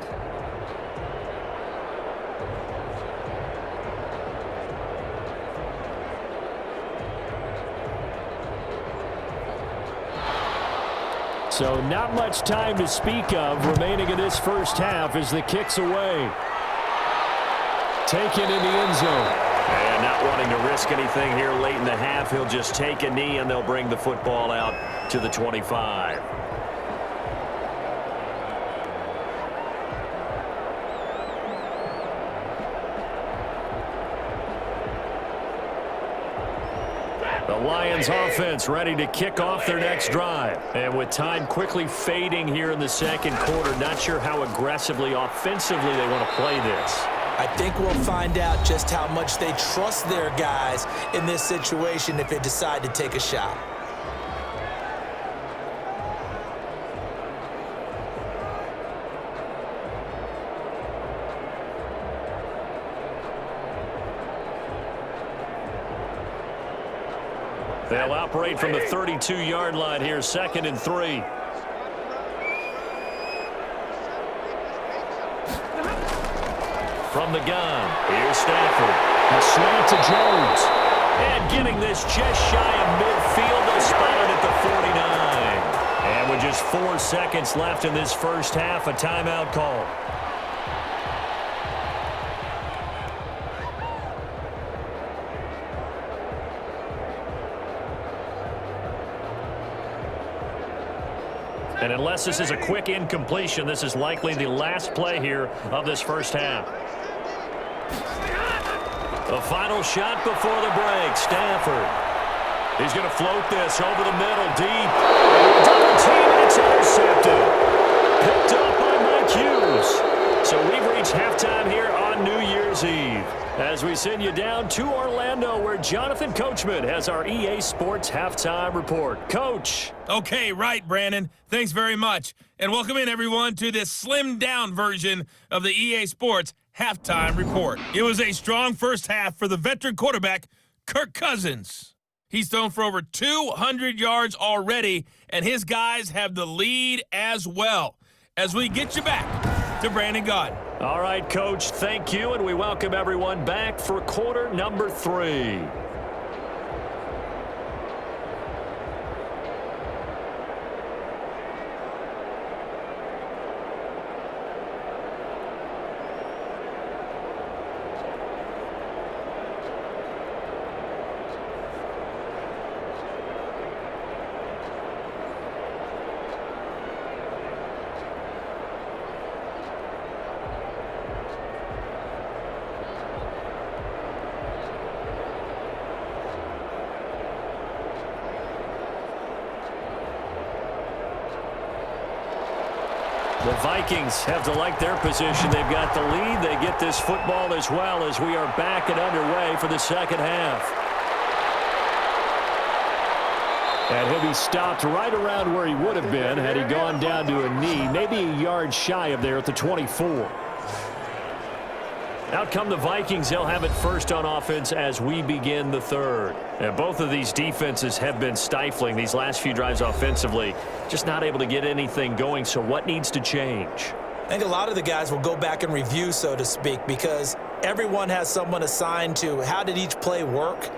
So not much time to speak of remaining in this first half as the kick's away. Taken in the end zone. And not wanting to risk anything here late in the half, he'll just take a knee and they'll bring the football out to the 25. The Lions offense ready to kick off their next drive. And with time quickly fading here in the second quarter, not sure how aggressively, offensively they want to play this. I think we'll find out just how much they trust their guys in this situation if they decide to take a shot. They'll operate from the 32-yard line here, 2nd and 3. From the gun, here's Stafford. A snap to Jones. And getting this just shy of midfield, they'll spot it at the 49. And with just 4 seconds left in this first half, a timeout call. And unless this is a quick incompletion, this is likely the last play here of this first half. The final shot before the break, Stafford. He's going to float this over the middle, deep. Double team, and it's intercepted. Picked up by Mike Hughes. So we've reached halftime here on New Year's Eve, as we send you down to Orlando, where Jonathan Coachman has our EA Sports Halftime Report. Coach. Okay, right, Brandon. Thanks very much. And welcome in, everyone, to this slimmed-down version of the EA Sports Halftime Report. It was a strong first half for the veteran quarterback, Kirk Cousins. He's thrown for over 200 yards already, and his guys have the lead as well. As we get you back to Brandon Gaudin. All right, Coach, thank you, and we welcome everyone back for quarter number 3. The Vikings have to like their position. They've got the lead. They get this football as well as we are back and underway for the second half. And he'll be stopped right around where he would have been had he gone down to a knee, maybe a yard shy of there at the 24. Out come the Vikings. They'll have it first on offense as we begin the third. And both of these defenses have been stifling these last few drives offensively. Just not able to get anything going, so what needs to change? I think a lot of the guys will go back and review, so to speak, because everyone has someone assigned to how did each play work.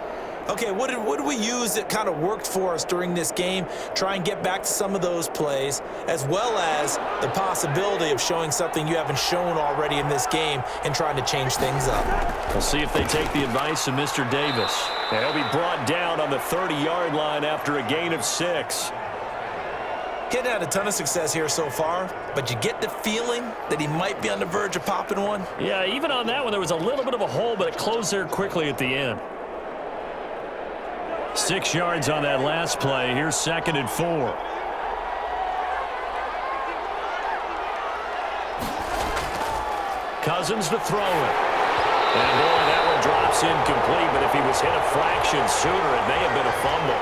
Okay, what did we use that kind of worked for us during this game? Try and get back to some of those plays, as well as the possibility of showing something you haven't shown already in this game and trying to change things up. We'll see if they take the advice of Mr. Davis. And he'll be brought down on the 30-yard line after a gain of 6. Getting had a ton of success here so far, but you get the feeling that he might be on the verge of popping one. Yeah, even on that one, there was a little bit of a hole, but it closed there quickly at the end. 6 yards on that last play. Here's 2nd and 4. Cousins to throw it. And boy, that one drops incomplete, but if he was hit a fraction sooner, it may have been a fumble.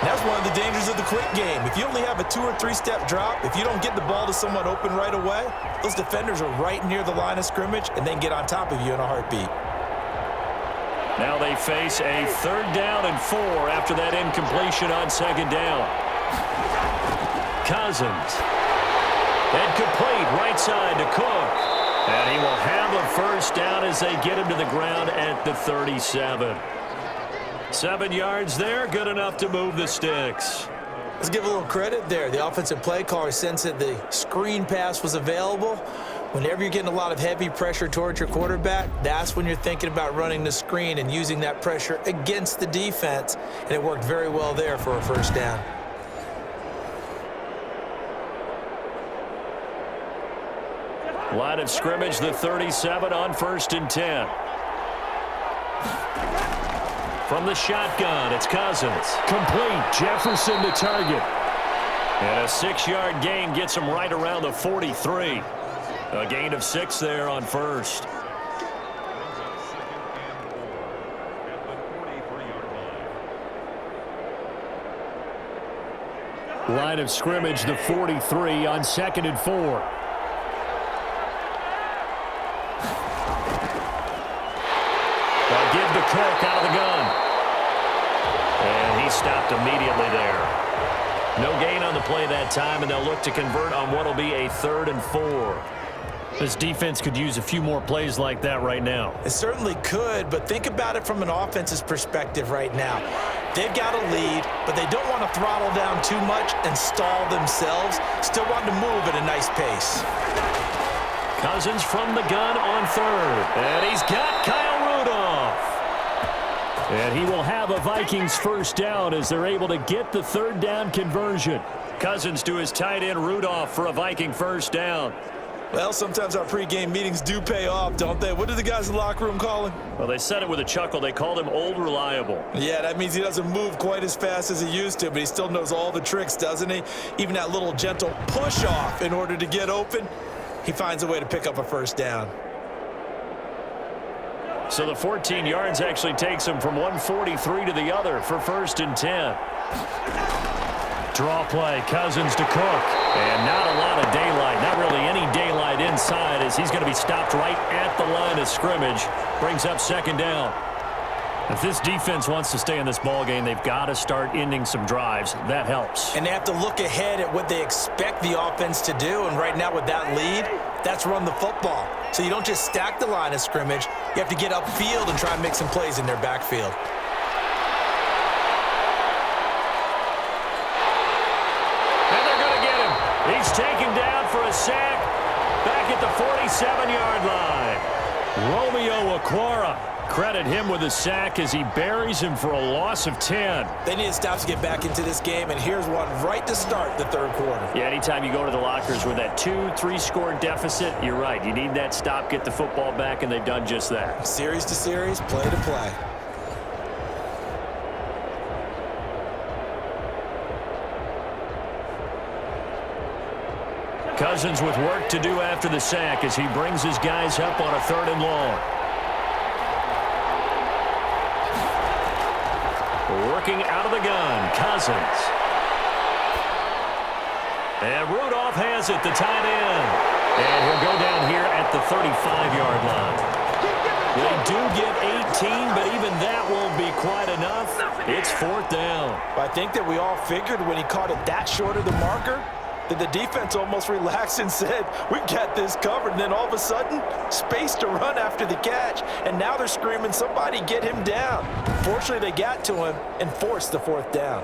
And that's one of the dangers of the quick game. If you only have a 2- or 3-step drop, if you don't get the ball to someone open right away, those defenders are right near the line of scrimmage and they can get on top of you in a heartbeat. Now they face a 3rd down and 4 after that incompletion on 2nd down. Cousins. And complete right side to Cook. And he will have a 1st down as they get him to the ground at the 37. 7 yards there, good enough to move the sticks. Let's give a little credit there. The offensive play caller sensed that the screen pass was available. Whenever you're getting a lot of heavy pressure towards your quarterback, that's when you're thinking about running the screen and using that pressure against the defense. And it worked very well there for a 1st down. Line of scrimmage, the 37 on 1st and 10. From the shotgun, it's Cousins. Complete. Jefferson to target. And a 6-yard gain gets him right around the 43. A gain of 6 there on 1st. Line of scrimmage, the 43 on 2nd and 4. They'll give to Cook out of the gun. And he stopped immediately there. No gain on the play that time, and they'll look to convert on what will be a 3rd and 4. This defense could use a few more plays like that right now. It certainly could, but think about it from an offense's perspective right now. They've got a lead, but they don't want to throttle down too much and stall themselves. Still want to move at a nice pace. Cousins from the gun on 3rd. And he's got Kyle Rudolph. And he will have a Vikings 1st down as they're able to get the 3rd down conversion. Cousins to his tight end Rudolph for a Viking 1st down. Well, sometimes our pregame meetings do pay off, don't they? What do the guys in the locker room call him? Well, they said it with a chuckle. They called him Old Reliable. Yeah, that means he doesn't move quite as fast as he used to, but he still knows all the tricks, doesn't he? Even that little gentle push-off in order to get open, he finds a way to pick up a 1st down. So the 14 yards actually takes him from 143 to the other for 1st and 10. Draw play, Cousins to Cook. And not a lot of daylight, not really any daylight inside as he's going to be stopped right at the line of scrimmage. Brings up 2nd down. If this defense wants to stay in this ballgame, they've got to start ending some drives. That helps. And they have to look ahead at what they expect the offense to do. And right now with that lead, that's run the football. So you don't just stack the line of scrimmage. You have to get upfield and try and make some plays in their backfield. And they're going to get him. He's taken down for a sack back at the 47-yard line. Romeo Okwara. Credit him with a sack as he buries him for a loss of 10. They need to stop to get back into this game, and here's one right to start the 3rd quarter. Yeah, anytime you go to the lockers with that 2-3 score deficit, you're right. You need that stop, get the football back, and they've done just that. Series to series, play to play. Cousins with work to do after the sack as he brings his guys up on a 3rd and long. Working out of the gun, Cousins. And Rudolph has it, the tight end. And he'll go down here at the 35-yard line. They do get 18, but even that won't be quite enough. It's 4th down. I think that we all figured when he caught it that short of the marker that the defense almost relaxed and said, we've got this covered. And then all of a sudden, space to run after the catch. And now they're screaming, somebody get him down. Fortunately, they got to him and forced the 4th down.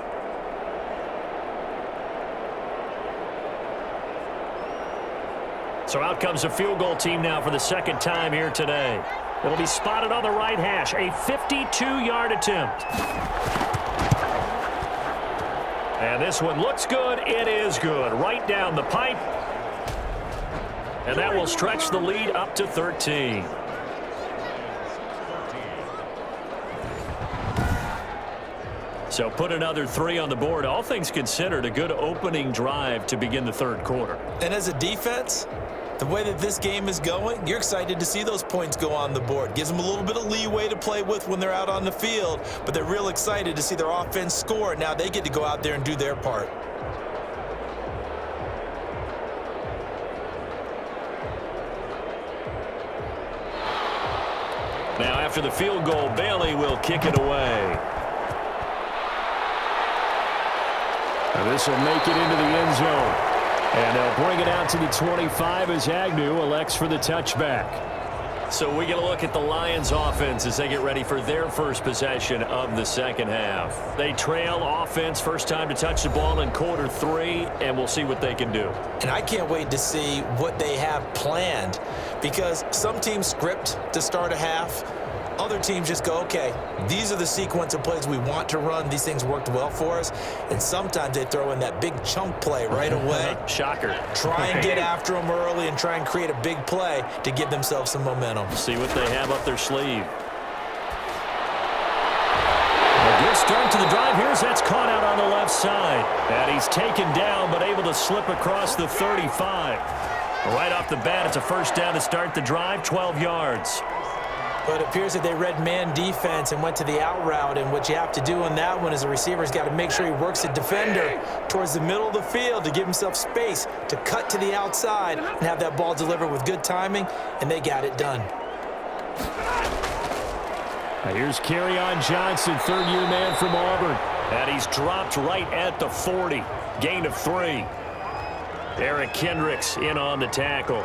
So out comes a field goal team now for the 2nd time here today. It'll be spotted on the right hash, a 52-yard attempt. And this one looks good. It is good. Right down the pipe. And that will stretch the lead up to 13. So put another 3 on the board. All things considered, a good opening drive to begin the 3rd quarter. And as a defense, The way that this game is going, you're excited to see those points go on the board. Gives them a little bit of leeway to play with when they're out on the field, but they're real excited to see their offense score. Now they get to go out there and do their part. Now after the field goal, Bailey will kick it away. And this will make it into the end zone. And they'll bring it out to the 25 as Agnew elects for the touchback. So we get a look at the Lions offense as they get ready for their first possession of the second half. They trail offense, first time to touch the ball in quarter 3, and we'll see what they can do. And I can't wait to see what they have planned, because some teams script to start a half. Other teams just go, okay, these are the sequence of plays we want to run. These things worked well for us. And sometimes they throw in that big chunk play right away. Shocker. Try and get after them early and try and create a big play to give themselves some momentum. See what they have up their sleeve. A good start to the drive. Here's that's caught out on the left side. And he's taken down but able to slip across the 35. Right off the bat, it's a first down to start the drive, 12 yards. But it appears that they read man defense and went to the out route, and what you have to do on that one is the receiver's got to make sure he works the defender towards the middle of the field to give himself space to cut to the outside and have that ball delivered with good timing, and they got it done. Now here's Kerryon Johnson, third-year man from Auburn. And he's dropped right at the 40. Gain of 3. Eric Kendricks in on the tackle.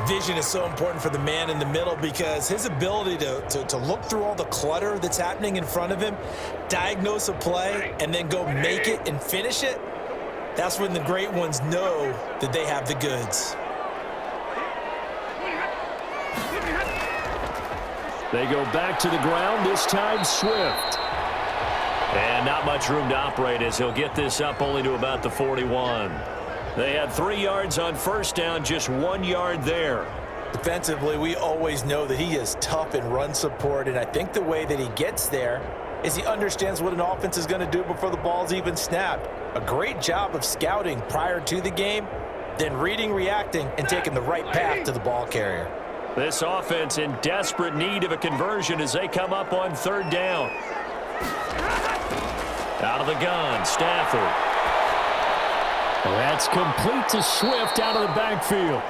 Vision is so important for the man in the middle, because his ability to look through all the clutter that's happening in front of him, diagnose a play, and then go make it and finish it, that's when the great ones know that they have the goods. They go back to the ground, this time Swift. And not much room to operate as he'll get this up only to about the 41. They had 3 yards on first down, just 1 yard there. Defensively, we always know that he is tough in run support, and I think the way that he gets there is he understands what an offense is going to do before the ball's even snapped. A great job of scouting prior to the game, then reading, reacting, and taking the right path to the ball carrier. This offense in desperate need of a conversion as they come up on third down. Out of the gun, Stafford. That's complete to Swift out of the backfield.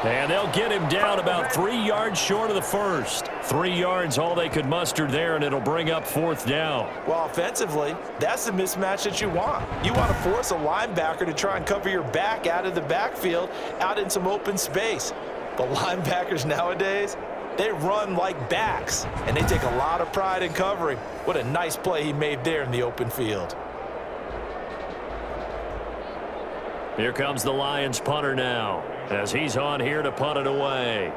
And they'll get him down about 3 yards short of the first. 3 yards all they could muster there, and it'll bring up fourth down. Well, offensively, that's the mismatch that you want. You want to force a linebacker to try and cover your back out of the backfield, out in some open space. But linebackers nowadays, they run like backs, and they take a lot of pride in covering. What a nice play he made there in the open field. Here comes the Lions punter now, as he's on here to punt it away.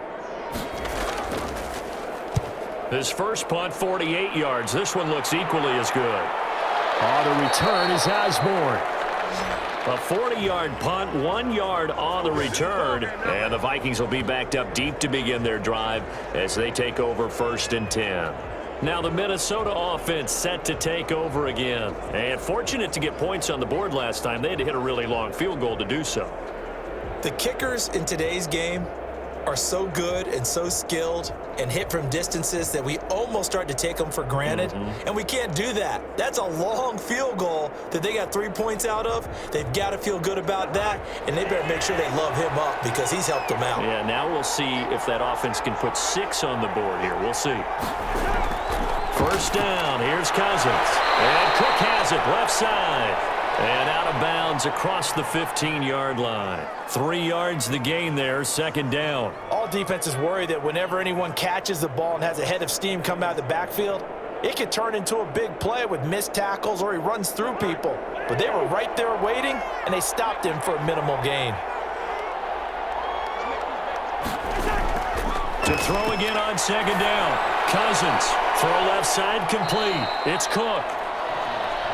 His first punt, 48 yards. This one looks equally as good. On the return is Osborne. A 40-yard punt, 1 yard on the return. And the Vikings will be backed up deep to begin their drive as they take over 1st and 10. Now the Minnesota offense set to take over again. And fortunate to get points on the board last time. They had to hit a really long field goal to do so. The kickers in today's game are so good and so skilled and hit from distances that we almost start to take them for granted. And we can't do that. That's a long field goal that they got 3 points out of. They've got to feel good about that, and they better make sure they love him up because he's helped them out. Yeah, now we'll see if that offense can put 6 on the board here. We'll see. First down, here's Cousins. And Cook has it, left side. And out of bounds across the 15-yard line. 3 yards the gain there, second down. All defenses worry that whenever anyone catches the ball and has a head of steam come out of the backfield, it could turn into a big play with missed tackles or he runs through people. But they were right there waiting, and they stopped him for a minimal gain. To throw again on second down. Cousins, throw left side complete. It's Cook.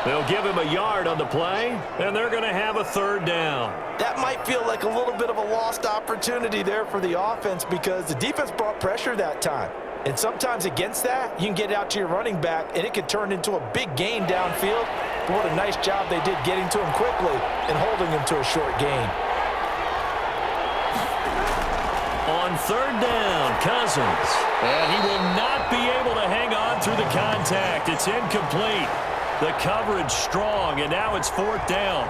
They'll give him a yard on the play, and they're going to have a third down. That might feel like a little bit of a lost opportunity there for the offense because the defense brought pressure that time. And sometimes against that, you can get out to your running back, and it could turn into a big gain downfield. But what a nice job they did getting to him quickly and holding him to a short gain. On third down, Cousins. And he will not be able to hang on through the contact. It's incomplete. The coverage strong, and now it's fourth down.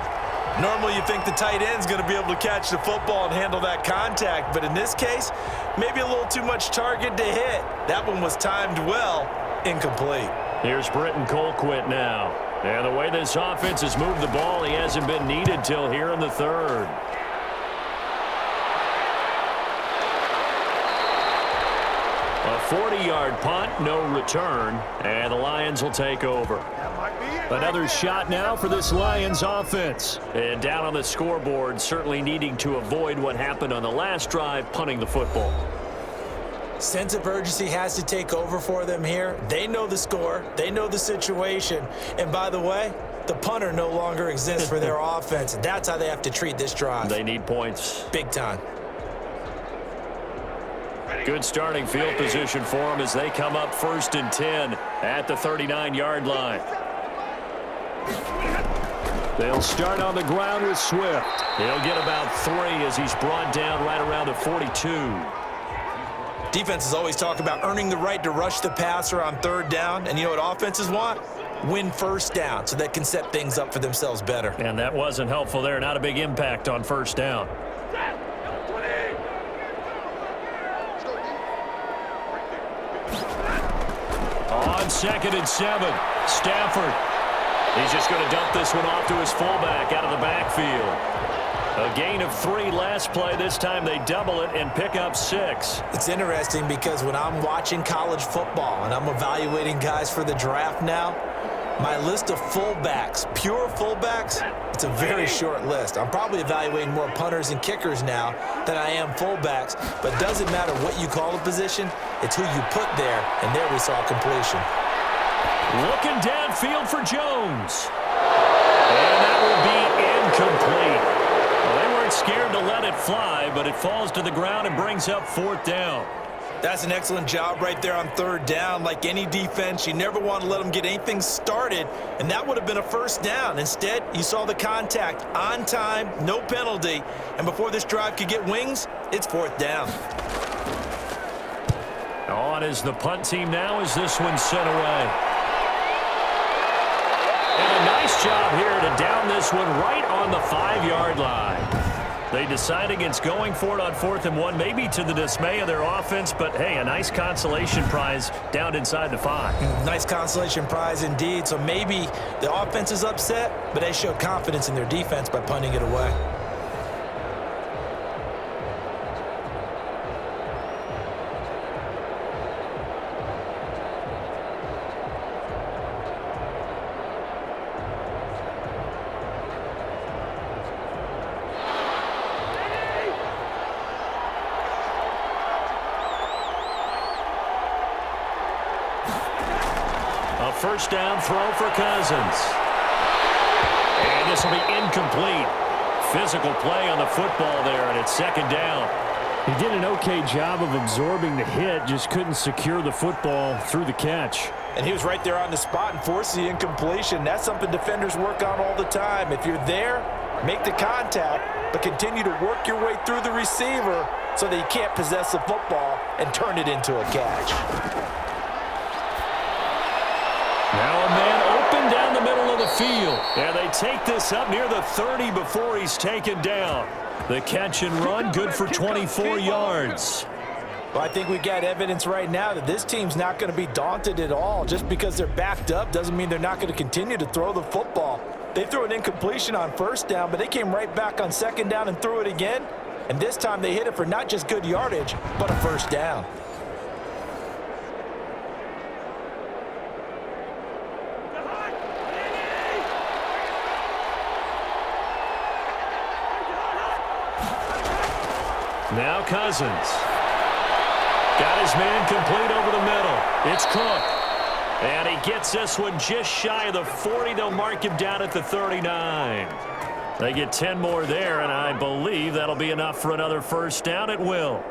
Normally you think the tight end's going to be able to catch the football and handle that contact, but in this case, maybe a little too much target to hit. That one was timed well, incomplete. Here's Britton Colquitt now. And the way this offense has moved the ball, he hasn't been needed till here in the third. A 40-yard punt, no return, and the Lions will take over. Another shot now for this Lions offense. And down on the scoreboard, certainly needing to avoid what happened on the last drive, punting the football. Sense of urgency has to take over for them here. They know the score. They know the situation. And by the way, the punter no longer exists for their offense. That's how they have to treat this drive. They need points. Big time. Good starting field position for them as they come up 1st and 10 at the 39-yard line. They'll start on the ground with Swift. He'll get about 3 as he's brought down right around the 42. Defenses always talk about earning the right to rush the passer on third down. And you know what offenses want? Win first down so they can set things up for themselves better. And that wasn't helpful there. Not a big impact on first down. On 2nd and 7, Stafford. He's just going to dump this one off to his fullback out of the backfield. A gain of 3 last play. This time they double it and pick up 6. It's interesting because when I'm watching college football and I'm evaluating guys for the draft now, my list of fullbacks, pure fullbacks, it's a very short list. I'm probably evaluating more punters and kickers now than I am fullbacks, but it doesn't matter what you call a position, it's who you put there, and there we saw completion. Looking downfield for Jones. And that will be incomplete. Well, they weren't scared to let it fly, but it falls to the ground and brings up 4th down. That's an excellent job right there on third down. Like any defense, you never want to let them get anything started, and that would have been a first down. Instead, you saw the contact on time, no penalty, and before this drive could get wings, it's 4th down. On is the punt team now as this one's sent away. And a nice job here to down this one right on the 5-yard line. They decide against going for it on 4th and 1, maybe to the dismay of their offense, but hey, a nice consolation prize down inside the 5. Nice consolation prize indeed. So maybe the offense is upset, but they showed confidence in their defense by punting it away. First down throw for Cousins. And this will be incomplete. Physical play on the football there, and it's 2nd down. He did an okay job of absorbing the hit, just couldn't secure the football through the catch. And he was right there on the spot and forced the incompletion. That's something defenders work on all the time. If you're there, make the contact, but continue to work your way through the receiver so that you can't possess the football and turn it into a catch. Now a man open down the middle of the field. And they take this up near the 30 before he's taken down. The catch and run, good for 24 yards. Well, I think we got evidence right now that this team's not going to be daunted at all. Just because they're backed up doesn't mean they're not going to continue to throw the football. They threw an incompletion on 1st down, but they came right back on 2nd down and threw it again. And this time they hit it for not just good yardage, but a 1st down. Now Cousins. Got his man complete over the middle. It's Cook. And he gets this one just shy of the 40. They'll mark him down at the 39. They get 10 more there, and I believe that'll be enough for another first down. It will.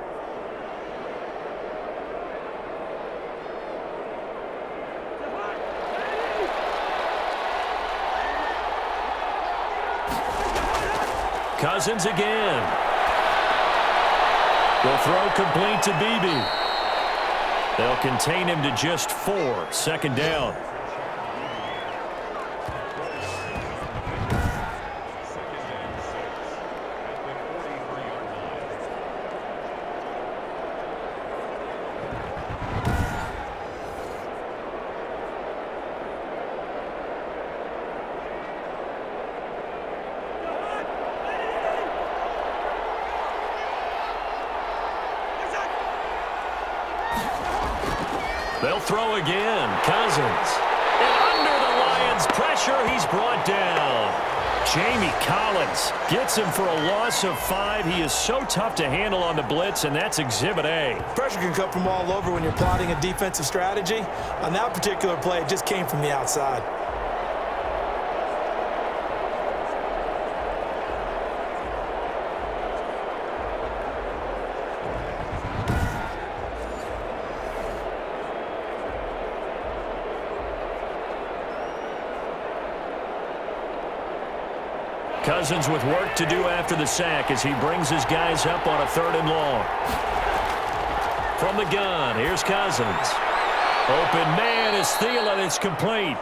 Cousins again. The throw complete to Beebe. They'll contain him to just 4. Second down. They'll throw again. Cousins. And under the Lions' pressure, he's brought down. Jamie Collins gets him for a loss of 5. He is so tough to handle on the blitz, and that's Exhibit A. Pressure can come from all over when you're plotting a defensive strategy. On that particular play, it just came from the outside. Cousins with work to do after the sack as he brings his guys up on a 3rd and long. From the gun, here's Cousins. Open man is Thielen. It's complete.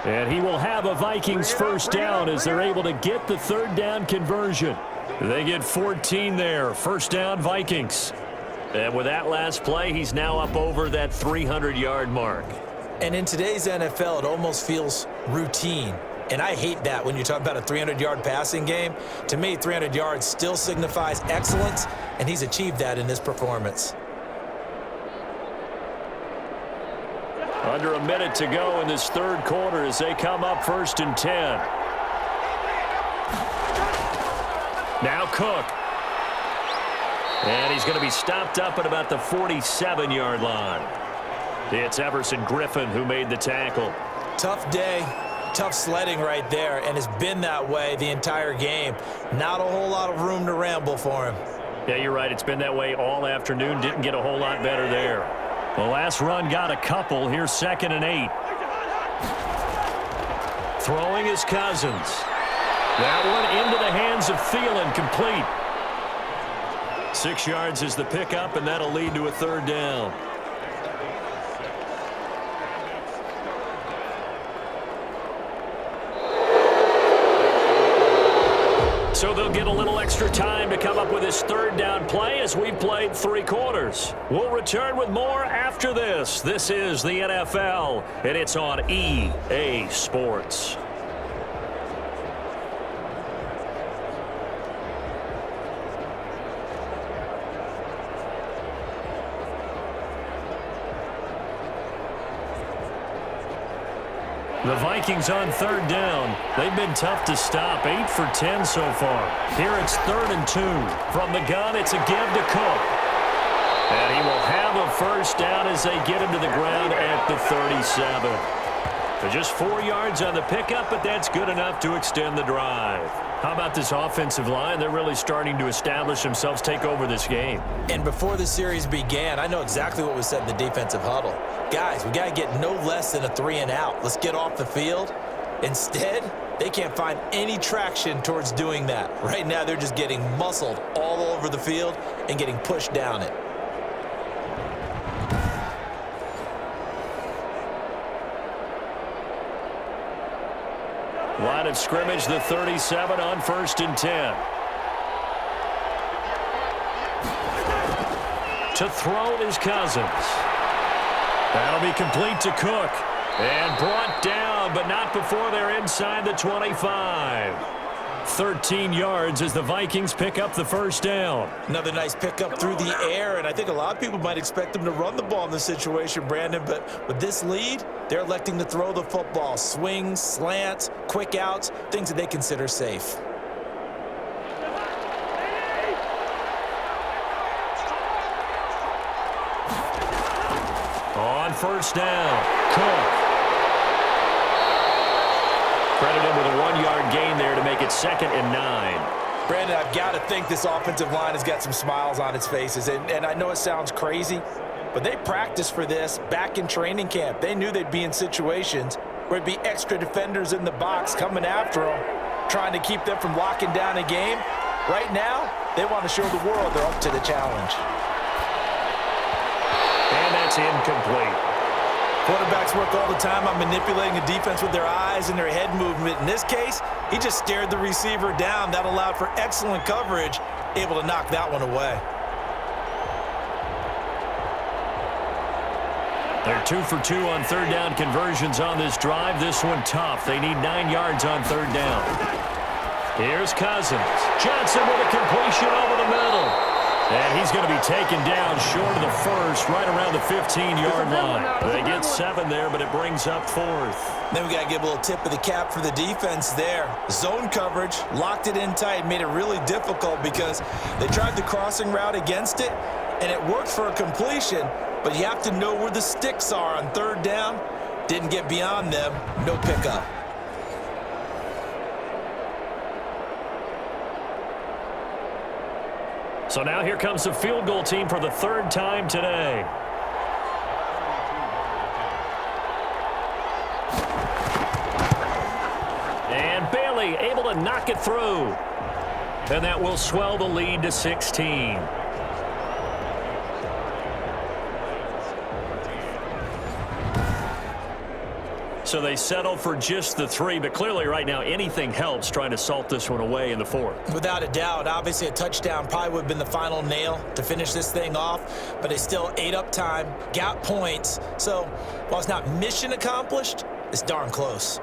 And he will have a Vikings first down as they're able to get the 3rd down conversion. They get 14 there. First down, Vikings. And with that last play, he's now up over that 300-yard mark. And in today's NFL, it almost feels routine. And I hate that when you talk about a 300-yard passing game. To me, 300 yards still signifies excellence, and he's achieved that in this performance. Under a minute to go in this 3rd quarter as they come up 1st and 10. Now Cook. And he's going to be stopped up at about the 47-yard line. It's Everson Griffin who made the tackle. Tough day. Tough sledding right there, and it's been that way the entire game. Not a whole lot of room to ramble for him. Yeah, you're right. It's been that way all afternoon. Didn't get a whole lot better there. The last run got a couple. Here's 2nd and 8. Throwing is Cousins. That one into the hands of Thielen, complete. 6 yards is the pickup, and that'll lead to a 3rd down. So they'll get a little extra time to come up with his 3rd down play as we've played 3 quarters. We'll return with more after this. This is the NFL, and it's on EA Sports. The Vikings on 3rd down. They've been tough to stop. 8 for 10 so far. Here it's 3rd and 2. From the gun, it's a give to Cook. And he will have a first down as they get him to the ground at the 37. So just 4 yards on the pickup, but that's good enough to extend the drive. How about this offensive line? They're really starting to establish themselves, take over this game. And before the series began, I know exactly what was said in the defensive huddle. Guys, we got to get no less than a 3 and out. Let's get off the field. Instead, they can't find any traction towards doing that. Right now, they're just getting muscled all over the field and getting pushed down it. Line of scrimmage, the 37 on 1st and 10. To throw is Cousins. That'll be complete to Cook. And brought down, but not before they're inside the 25. 13 yards as the Vikings pick up the first down. Another nice pickup through the air, and I think a lot of people might expect them to run the ball in this situation, Brandon, but with this lead, they're electing to throw the football. Swings, slants, quick outs, things that they consider safe. On first down, Cook. Credited with a 1-yard gain there to make it 2nd and 9. Brandon, I've got to think this offensive line has got some smiles on its faces. And I know it sounds crazy, but they practiced for this back in training camp. They knew they'd be in situations where it'd be extra defenders in the box coming after them, trying to keep them from locking down a game. Right now, they want to show the world they're up to the challenge. And that's incomplete. Quarterbacks work all the time on manipulating a defense with their eyes and their head movement. In this case, he just stared the receiver down. That allowed for excellent coverage, able to knock that one away. They're 2 for 2 on third down conversions on this drive. This one tough. They need 9 yards on third down. Here's Cousins. Johnson with a completion over the middle. And he's going to be taken down short of the first, right around the 15-yard line. They get 7 there, but it brings up 4th. Then we got to give a little tip of the cap for the defense there. Zone coverage, locked it in tight, made it really difficult because they tried the crossing route against it, and it worked for a completion, but you have to know where the sticks are on third down. Didn't get beyond them, no pickup. So now here comes the field goal team for the 3rd time today. And Bailey able to knock it through. And that will swell the lead to 16. So they settle for just the 3, but clearly right now anything helps trying to salt this one away in the 4th. Without a doubt, obviously a touchdown probably would have been the final nail to finish this thing off, but they still ate up time, got points. So while it's not mission accomplished, it's darn close.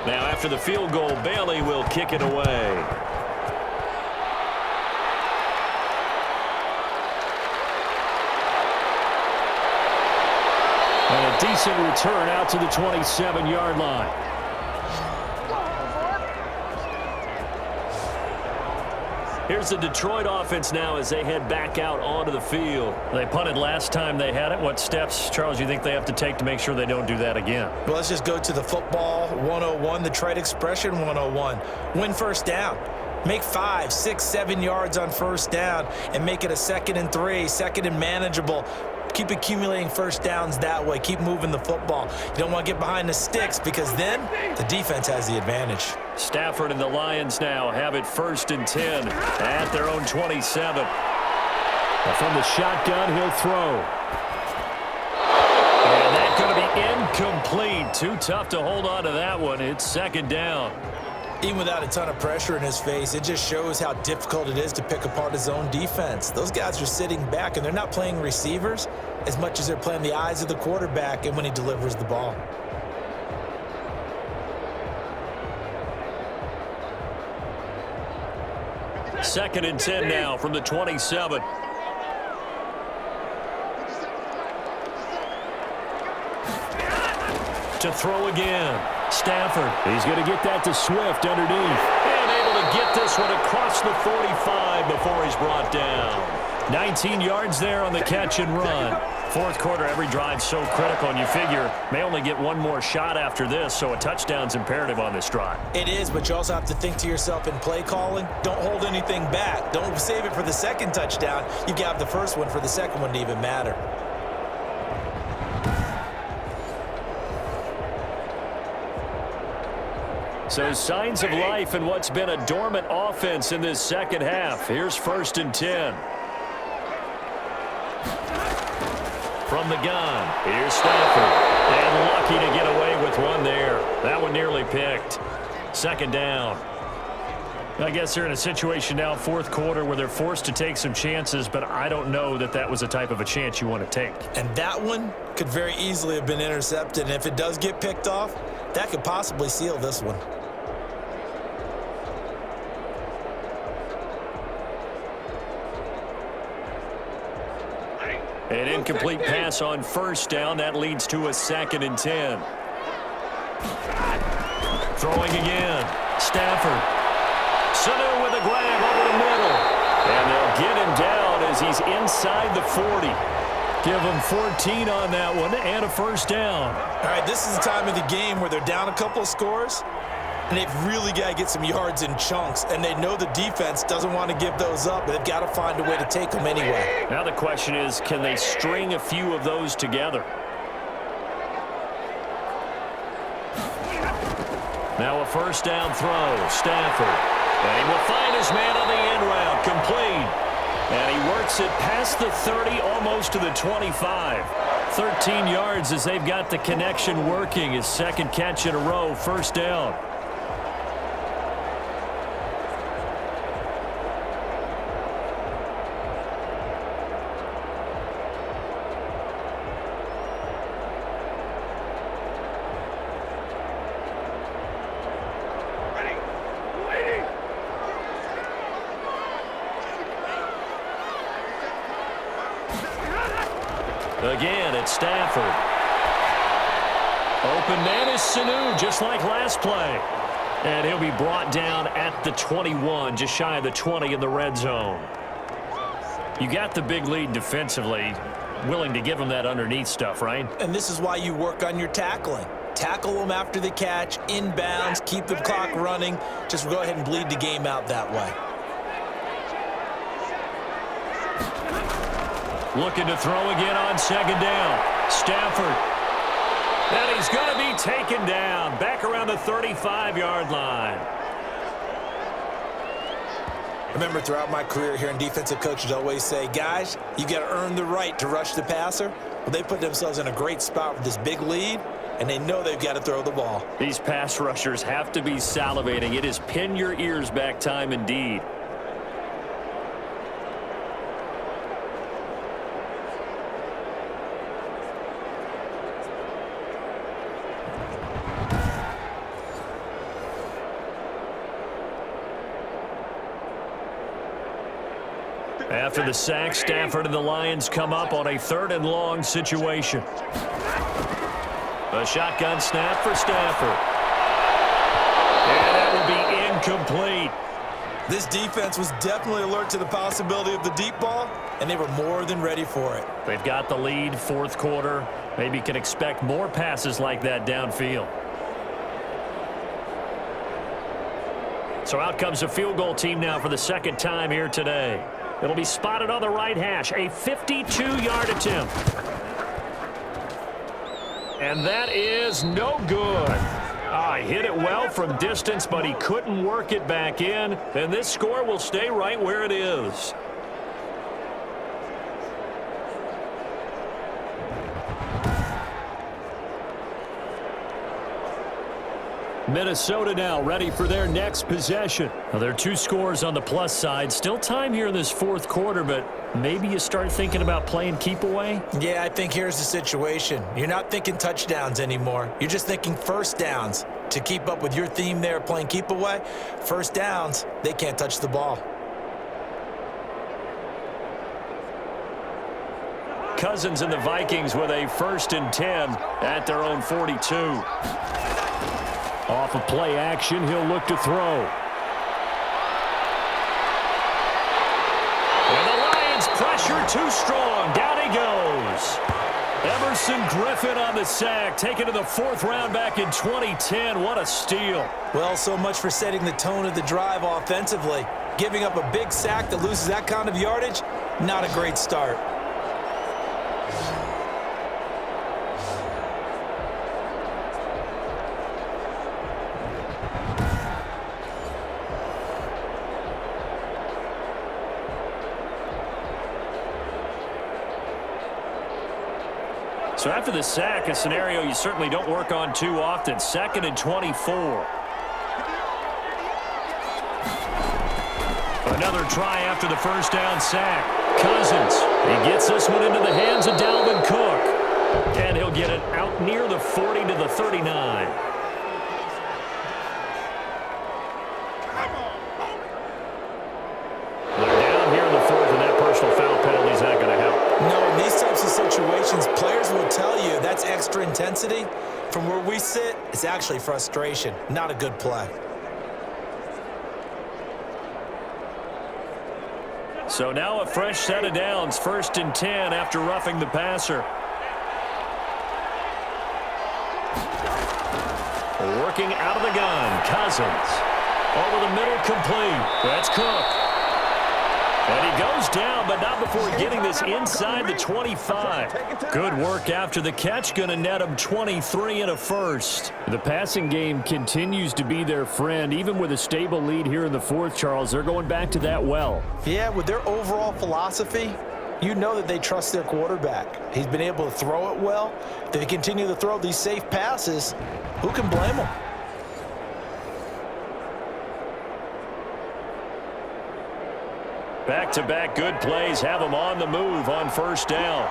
Now after the field goal, Bailey will kick it away. And a decent return out to the 27-yard line. Here's the Detroit offense now as they head back out onto the field. They punted last time they had it. What steps, Charles, you think they have to take to make sure they don't do that again? Well, let's just go to the football 101, the trade expression 101. Win first down. Make 5, 6, 7 yards on first down and make it a 2nd and 3, 2nd and manageable. Keep accumulating first downs that way. Keep moving the football. You don't want to get behind the sticks because then the defense has the advantage. Stafford and the Lions now have it 1st and 10 at their own 27. From the shotgun, he'll throw. And that's going to be incomplete. Too tough to hold on to that one. It's 2nd down. Even without a ton of pressure in his face, it just shows how difficult it is to pick apart his own defense. Those guys are sitting back, and they're not playing receivers as much as they're playing the eyes of the quarterback and when he delivers the ball. Second and 10 now from the 27. To throw again. Stafford. He's going to get that to Swift underneath. And able to get this one across the 45 before he's brought down. 19 yards there on the catch and run. 4th quarter, every drive so critical, and you figure may only get one more shot after this, so a touchdown's imperative on this drive. It is, but you also have to think to yourself in play calling, don't hold anything back. Don't save it for the 2nd touchdown. You've got the 1st one for the 2nd one to even matter. So signs of life in what's been a dormant offense in this 2nd half. Here's 1st and 10. From the gun, here's Stafford. And lucky to get away with one there. That one nearly picked. 2nd down. I guess they're in a situation now, 4th quarter, where they're forced to take some chances, but I don't know that that was the type of a chance you want to take. And that one could very easily have been intercepted, and if it does get picked off, that could possibly seal this one. An incomplete pass on 1st down. That leads to a 2nd and 10. Throwing again. Stafford. Sanu with a grab over the middle. And they'll get him down as he's inside the 40. Give him 14 on that one and a 1st down. All right, this is the time of the game where they're down a couple of scores. and they've really got to get some yards in chunks, and they know the defense doesn't want to give those up, but they've got to find a way to take them anyway. Now the question is, can they string a few of those together? Now a first down throw, Stafford. And he will find his man on the end route, complete. And he works it past the 30, almost to the 25. 13 yards as they've got the connection working. His second catch in a row, first down. Again, it's Stafford. Open man is Sanu, just like last play. And he'll be brought down at the 21, just shy of the 20 in the red zone. You got the big lead defensively, willing to give him that underneath stuff, right? And this is why you work on your tackling. Tackle them after the catch, inbounds, keep the clock running. Just go ahead and bleed the game out that way. Looking to throw again on second down. Stafford. And he's going to be taken down. Back around the 35-yard line. Remember, throughout my career here in defensive coaches always say, guys, you got to earn the right to rush the passer. Well, they put themselves in a great spot with this big lead, and they know they've got to throw the ball. These pass rushers have to be salivating. It is pin your ears back time indeed. After the sack, Stafford and the Lions come up on a 3rd and long situation. A shotgun snap for Stafford. And that will be incomplete. This defense was definitely alert to the possibility of the deep ball, and they were more than ready for it. They've got the lead, 4th quarter. Maybe can expect more passes like that downfield. So out comes a field goal team now for the 2nd time here today. It'll be spotted on the right hash, a 52-yard attempt. And that is no good. He hit it well from distance, but he couldn't work it back in. And this score will stay right where it is. Minnesota now ready for their next possession. Now, there are 2 scores on the plus side. Still time here in this 4th quarter, but maybe you start thinking about playing keep away? Yeah, I think here's the situation. You're not thinking touchdowns anymore. You're just thinking first downs. To keep up with your theme there, playing keep away, first downs, they can't touch the ball. Cousins and the Vikings with a 1st and 10 at their own 42. Off of play action, he'll look to throw. And the Lions pressure too strong. Down he goes. Emerson Griffin on the sack, taken to the 4th round back in 2010. What a steal. Well, so much for setting the tone of the drive offensively. Giving up a big sack that loses that kind of yardage, not a great start. So after the sack, a scenario you certainly don't work on too often. 2nd and 24. Another try after the first down sack. Cousins. He gets this one into the hands of Dalvin Cook. And he'll get it out near the 40 to the 39. They're down here in the 4th, and that personal foul penalty is not going to help. No, in these types of situations, players will tell you that's extra intensity. From where we sit, it's actually frustration, not a good play. So now a fresh set of downs, 1st and 10 after roughing the passer. Working out of the gun, Cousins. Over the middle, complete. That's Cook. And he goes down, but not before getting this inside the 25. Good work after the catch. Going to net him 23 and a first. The passing game continues to be their friend. Even with a stable lead here in the fourth, Charles, they're going back to that well. Yeah, with their overall philosophy, you know that they trust their quarterback. He's been able to throw it well. If they continue to throw these safe passes, who can blame them? Back-to-back good plays have them on the move on first down.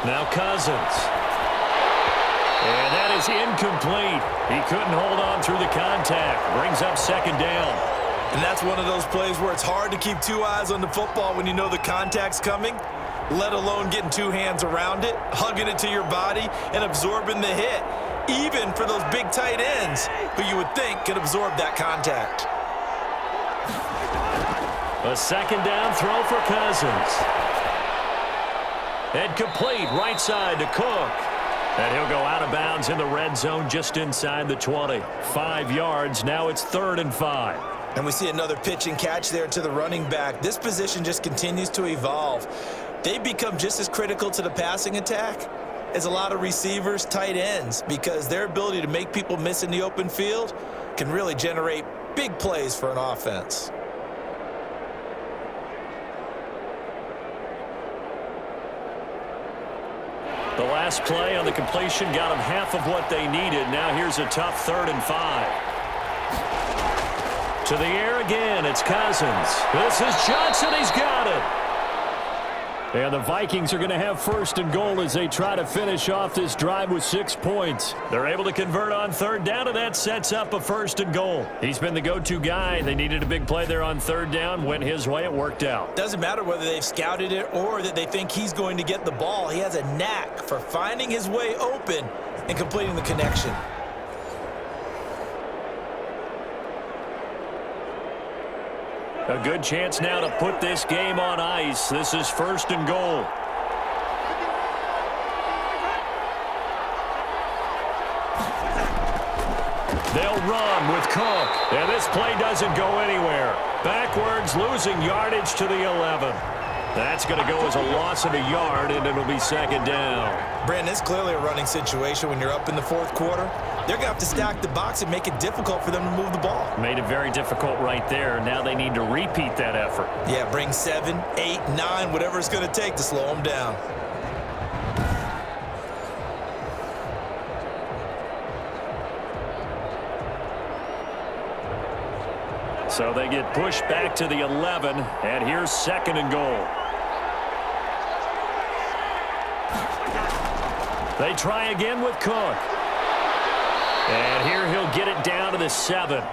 Now Cousins. And that is incomplete. He couldn't hold on through the contact. Brings up second down. And that's one of those plays where it's hard to keep two eyes on the football when you know the contact's coming, let alone getting two hands around it, hugging it to your body, and absorbing the hit. Even for those big tight ends who you would think could absorb that contact. A second down throw for Cousins. And complete right side to Cook. And he'll go out of bounds in the red zone just inside the 20. 5 yards. Now it's 3rd and 5. And we see another pitch and catch there to the running back. This position just continues to evolve. They become just as critical to the passing attack as a lot of receivers, tight ends, because their ability to make people miss in the open field can really generate big plays for an offense. The last play on the completion got them half of what they needed. Now here's a tough 3rd and 5. To the air again, it's Cousins. This is Johnson, he's got it. And the Vikings are going to have 1st and goal as they try to finish off this drive with 6 points. They're able to convert on 3rd down, and that sets up a 1st and goal. He's been the go-to guy. They needed a big play there on 3rd down. Went his way. It worked out. Doesn't matter whether they've scouted it or that they think he's going to get the ball. He has a knack for finding his way open and completing the connection. A good chance now to put this game on ice. This is 1st and goal. They'll run with Cook. And this play doesn't go anywhere. Backwards, losing yardage to the 11. That's going to go as a loss of a yard, and it'll be 2nd down. Brandon, it's clearly a running situation when you're up in the 4th quarter. They're going to have to stack the box and make it difficult for them to move the ball. Made it very difficult right there. Now they need to repeat that effort. Yeah, bring 7, 8, 9, whatever it's going to take to slow them down. So they get pushed back to the 11, and here's 2nd and goal. They try again with Cook. And here he'll get it down to the 7.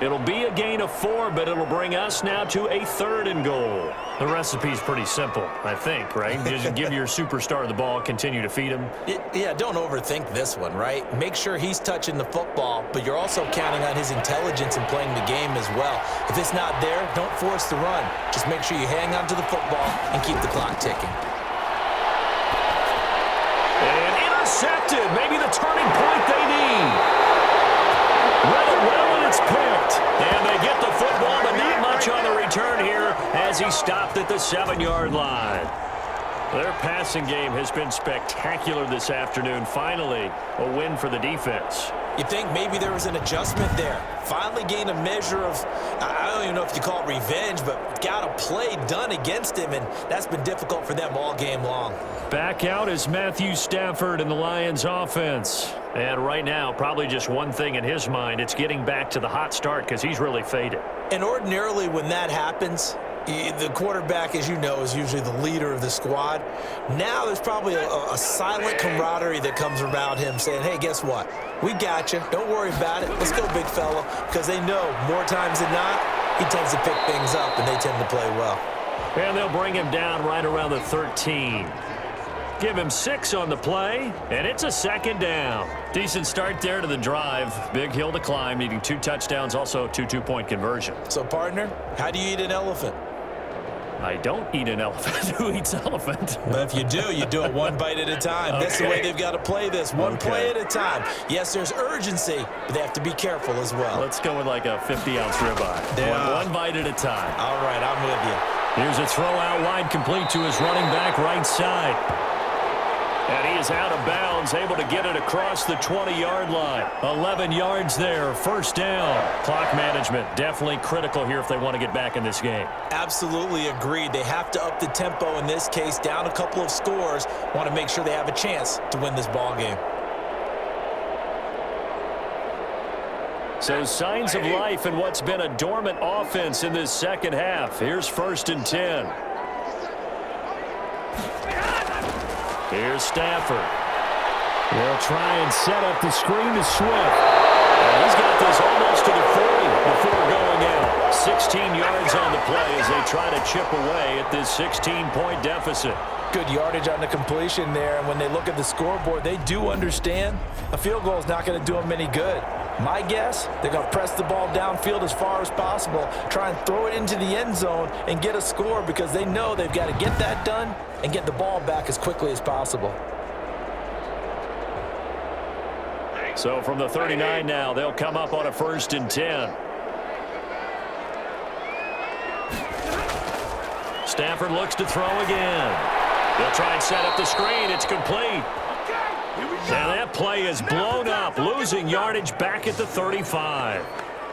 It'll be a gain of 4, but it'll bring us now to a 3rd and goal. The recipe's pretty simple, I think, right? Just give your superstar the ball, continue to feed him. Yeah, don't overthink this one, right? Make sure he's touching the football, but you're also counting on his intelligence in playing the game as well. If it's not there, don't force the run. Just make sure you hang on to the football and keep the clock ticking. And intercepted. Maybe the turning point they need. Read it well, and it's picked. And they get the football, but not much on the return here as he stopped at the 7-yard line. Their passing game has been spectacular this afternoon. Finally, a win for the defense. You think maybe there was an adjustment there. Finally gained a measure of, I don't even know if you call it revenge, but got a play done against him, and that's been difficult for them all game long. Back out is Matthew Stafford in the Lions offense. And right now, probably just one thing in his mind, it's getting back to the hot start because he's really faded. And ordinarily when that happens, the quarterback, as you know, is usually the leader of the squad. Now there's probably a silent camaraderie that comes around him saying, hey, guess what? We got you. Don't worry about it. Let's go, big fella. Because they know more times than not, he tends to pick things up, and they tend to play well. And they'll bring him down right around the 13. Give him 6 on the play, and it's a 2nd down. Decent start there to the drive. Big hill to climb, needing 2 touchdowns, also 2 two-point conversions. So, partner, how do you eat an elephant? I don't eat an elephant. Who eats elephant? But if you do it one bite at a time. Okay. That's the way they've got to play this, one play at a time. Yes, there's urgency, but they have to be careful as well. Let's go with like a 50-ounce ribeye. One bite at a time. All right, I'm with you. Here's a throw out wide, complete to his running back right side. And he is out of bounds, able to get it across the 20-yard line. 11 yards there, first down. Clock management definitely critical here if they want to get back in this game. Absolutely agreed. They have to up the tempo in this case, down a couple of scores. Want to make sure they have a chance to win this ball game. So signs of life in what's been a dormant offense in this second half. Here's 1st and 10. Here's Stafford. They'll try and set up the screen to Swift. And he's got this almost to the 40 before going out. 16 yards on the play as they try to chip away at this 16-point deficit. Good yardage on the completion there, and when they look at the scoreboard, they do understand a field goal is not going to do them any good. My guess, they're going to press the ball downfield as far as possible, try and throw it into the end zone and get a score because they know they've got to get that done and get the ball back as quickly as possible. So from the 39 now, they'll come up on a 1st and 10. Stafford looks to throw again. They'll try and set up the screen. It's complete. Now that play is blown up, losing yardage back at the 35.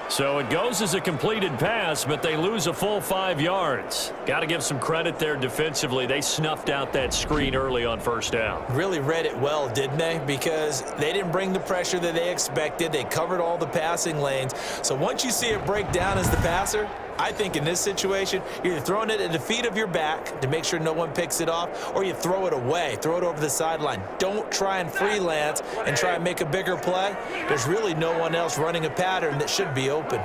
So it goes as a completed pass, but they lose a full 5 yards. Got to give some credit there defensively. They snuffed out that screen early on first down. Really read it well, didn't they? Because they didn't bring the pressure that they expected. They covered all the passing lanes. So once you see it break down as the passer, I think in this situation, you're either throwing it at the feet of your back to make sure no one picks it off, or you throw it away, throw it over the sideline. Don't try and freelance and try and make a bigger play. There's really no one else running a pattern that should be open.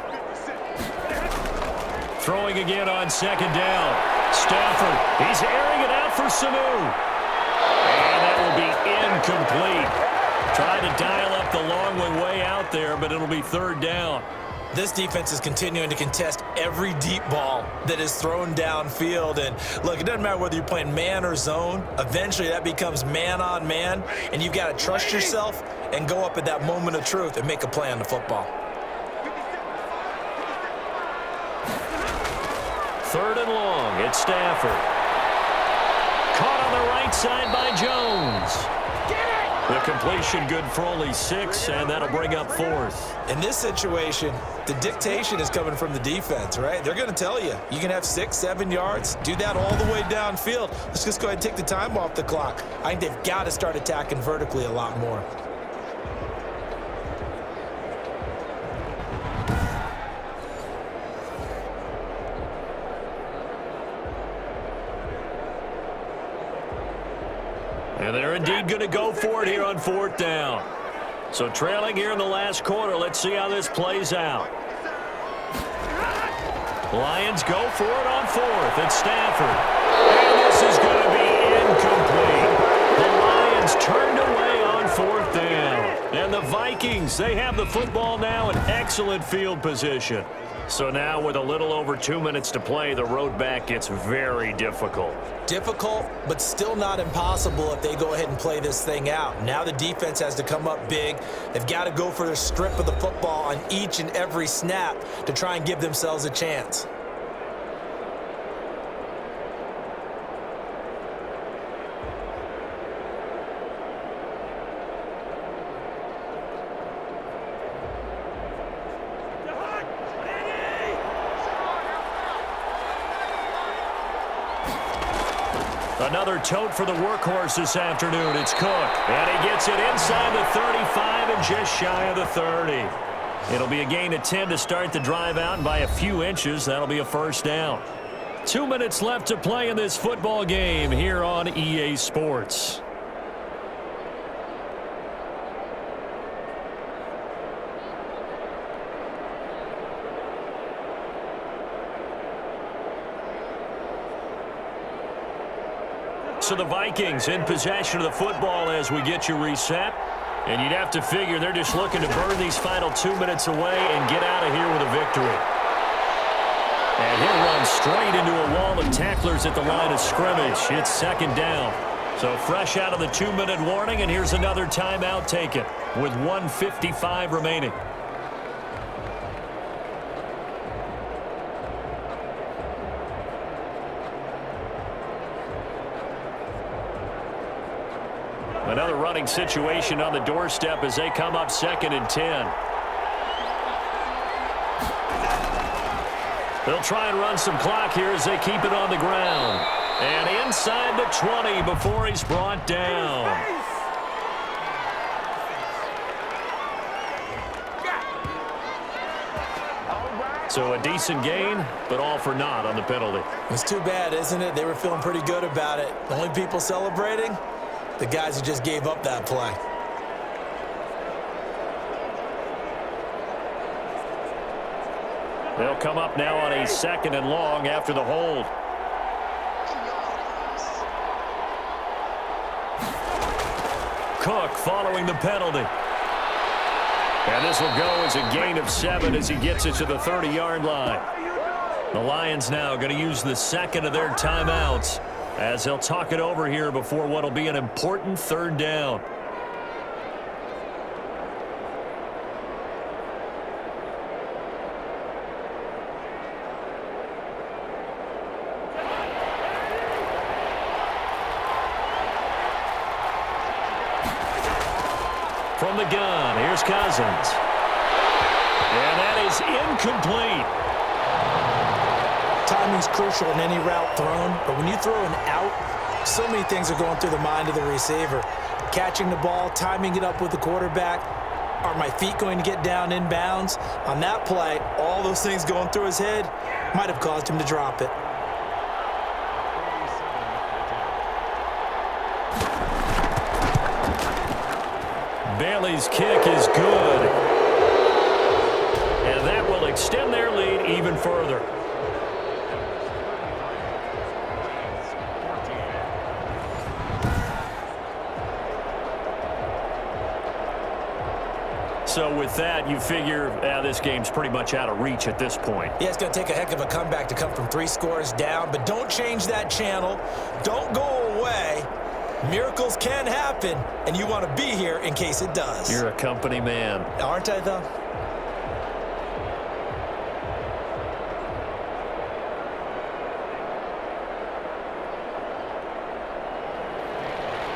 Throwing again on 2nd down. Stafford, he's airing it out for Sanu. And that will be incomplete. Trying to dial up the long way out there, but it'll be 3rd down. This defense is continuing to contest every deep ball that is thrown downfield. And look, it doesn't matter whether you're playing man or zone. Eventually that becomes man on man, and you've got to trust yourself and go up at that moment of truth and make a play on the football. 3rd and long. It's Stafford. Caught on the right side by Jones. The completion good for only 6, and that'll bring up 4th. In this situation, the dictation is coming from the defense, right? They're going to tell you, you can have 6, 7 yards, do that all the way downfield. Let's just go ahead and take the time off the clock. I think they've got to start attacking vertically a lot more. And they're indeed going to go for it here on 4th down. So trailing here in the last quarter. Let's see how this plays out. Lions go for it on 4th. It's Stafford. And this is going to be incomplete. The Lions turned away on 4th down. And the Vikings, they have the football now in excellent field position. So now with a little over 2 minutes to play, the road back gets very difficult. Difficult, but still not impossible if they go ahead and play this thing out. Now the defense has to come up big. They've got to go for their strip of the football on each and every snap to try and give themselves a chance. Another tote for the workhorse this afternoon. It's Cook. And he gets it inside the 35 and just shy of the 30. It'll be a gain of 10 to start the drive out, and by a few inches, that'll be a 1st down. 2 minutes left to play in this football game here on EA Sports. So the Vikings in possession of the football as we get you reset. And you'd have to figure they're just looking to burn these final 2 minutes away and get out of here with a victory. And he'll run straight into a wall of tacklers at the line of scrimmage. It's second down. So fresh out of the 2-minute warning, and here's another timeout taken with 1:55 remaining. Another running situation on the doorstep as they come up 2nd and 10. They'll try and run some clock here as they keep it on the ground. And inside the 20 before he's brought down. So a decent gain, but all for naught on the penalty. It's too bad, isn't it? They were feeling pretty good about it. The only people celebrating? The guys who just gave up that play. They'll come up now on a 2nd and long after the hold. Cook following the penalty. And this will go as a gain of 7 as he gets it to the 30-yard line. The Lions now going to use the second of their timeouts as they'll talk it over here before what will be an important 3rd down. From the gun, here's Cousins. And that is incomplete. Timing's crucial in any route thrown, but when you throw an out, so many things are going through the mind of the receiver. Catching the ball, timing it up with the quarterback. Are my feet going to get down in bounds? On that play, all those things going through his head might have caused him to drop it. Bailey's kick is good. And that will extend their lead even further. So with that, you figure this game's pretty much out of reach at this point. Yeah, it's going to take a heck of a comeback to come from 3 scores down, but don't change that channel. Don't go away. Miracles can happen, and you want to be here in case it does. You're a company man. Aren't I, though?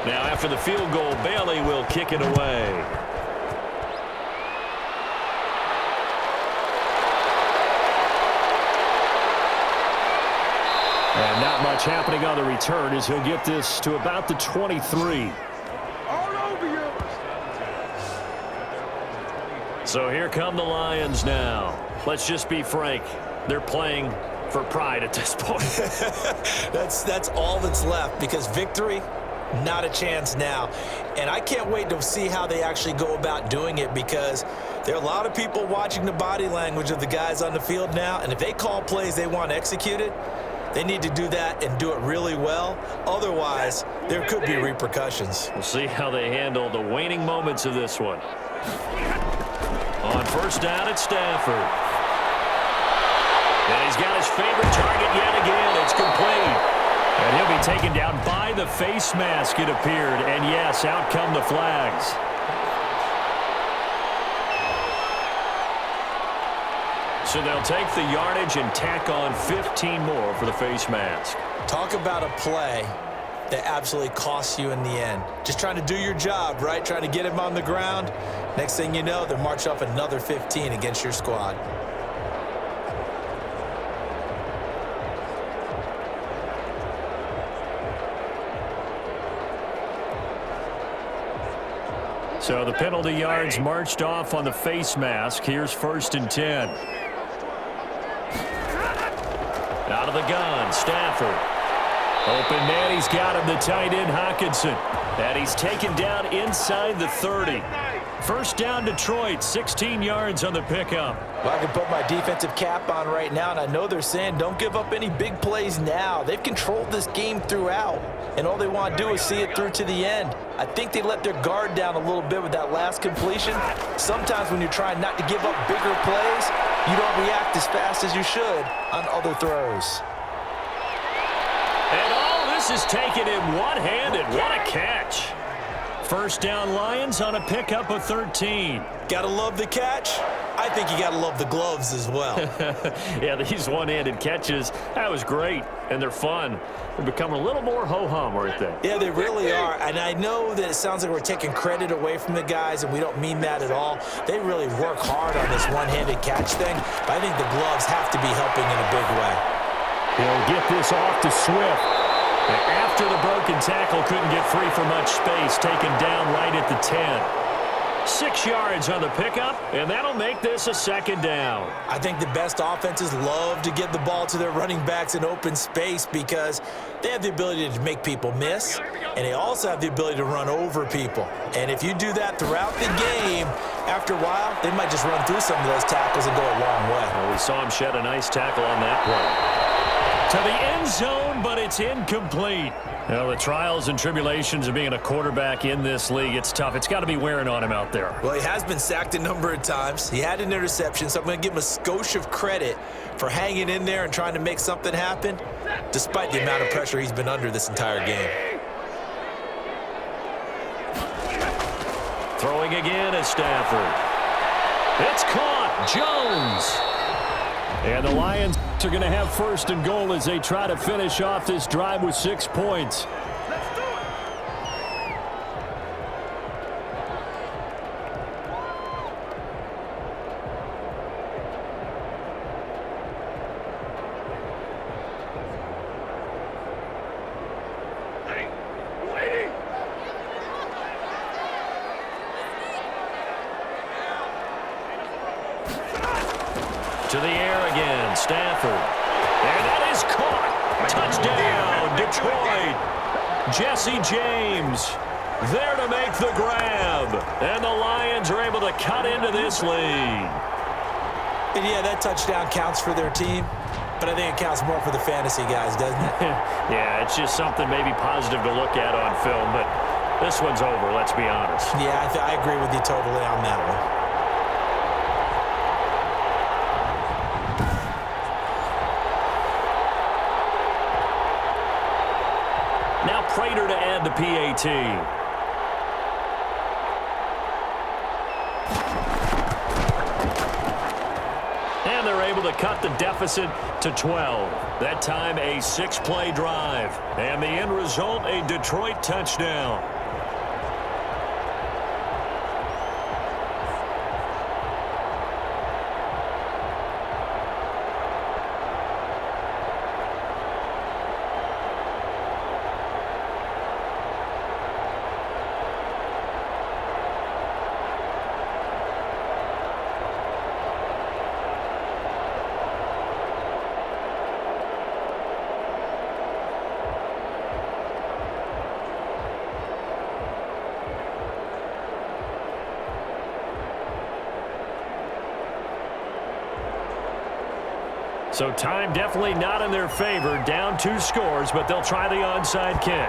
Now, after the field goal, Bailey will kick it away. And not much happening on the return as he'll get this to about the 23. All over you. So here come the Lions now. Let's just be frank. They're playing for pride at this point. That's all that's left, because victory, not a chance now. And I can't wait to see how they actually go about doing it, because there are a lot of people watching the body language of the guys on the field now, and if they call plays they want executed, they need to do that and do it really well. Otherwise, there could be repercussions. We'll see how they handle the waning moments of this one. On first down, it's Stafford. And he's got his favorite target yet again. It's complete. And he'll be taken down by the face mask, it appeared. And yes, out come the flags. So they'll take the yardage and tack on 15 more for the face mask. Talk about a play that absolutely costs you in the end. Just trying to do your job, right? Trying to get him on the ground. Next thing you know, they'll march off another 15 against your squad. So the penalty yards marched off on the face mask. Here's 1st and 10. Out of the gun, Stafford. Open man, he's got him, the tight end, Hockenson. And he's taken down inside the 30. First down, Detroit, 16 yards on the pickup. Well, I can put my defensive cap on right now, and I know they're saying don't give up any big plays now. They've controlled this game throughout, and all they want to do is see it through to the end. I think they let their guard down a little bit with that last completion. Sometimes when you're trying not to give up bigger plays, you don't react as fast as you should on other throws. And all this is taken in one-handed. What a catch. First down Lions on a pickup of 13. Gotta love the catch. I think you gotta love the gloves as well. Yeah, these one-handed catches, that was great, and they're fun. They've become a little more ho-hum, aren't they? Yeah, they really are. And I know that it sounds like we're taking credit away from the guys, and we don't mean that at all. They really work hard on this one-handed catch thing, but I think the gloves have to be helping in a big way. He'll get this off to Swift. And after the broken tackle, couldn't get free for much space, taken down right at the 10. 6 yards on the pickup, and that'll make this a second down. I think the best offenses love to get the ball to their running backs in open space because they have the ability to make people miss, and they also have the ability to run over people. And if you do that throughout the game, after a while, they might just run through some of those tackles and go a long way. Well, we saw him shed a nice tackle on that play. To the end zone, but it's incomplete. Well, the trials and tribulations of being a quarterback in this league, it's tough. It's got to be wearing on him out there. Well, he has been sacked a number of times. He had an interception, so I'm going to give him a skosh of credit for hanging in there and trying to make something happen, despite the amount of pressure he's been under this entire game. Throwing again is Stafford. It's caught. Jones. And the Lions are going to have first and goal as they try to finish off this drive with 6 points. To the air again, Stafford. And that is caught. Touchdown, Detroit. Jesse James there to make the grab. And the Lions are able to cut into this lead. And yeah, that touchdown counts for their team, but I think it counts more for the fantasy guys, doesn't it? Yeah, it's just something maybe positive to look at on film, but this one's over, let's be honest. Yeah, I agree with you totally on that one. Prater to add the PAT. And they're able to cut the deficit to 12. That time a 6-play drive. And the end result, a Detroit touchdown. So time definitely not in their favor. Down 2 scores, but they'll try the onside kick.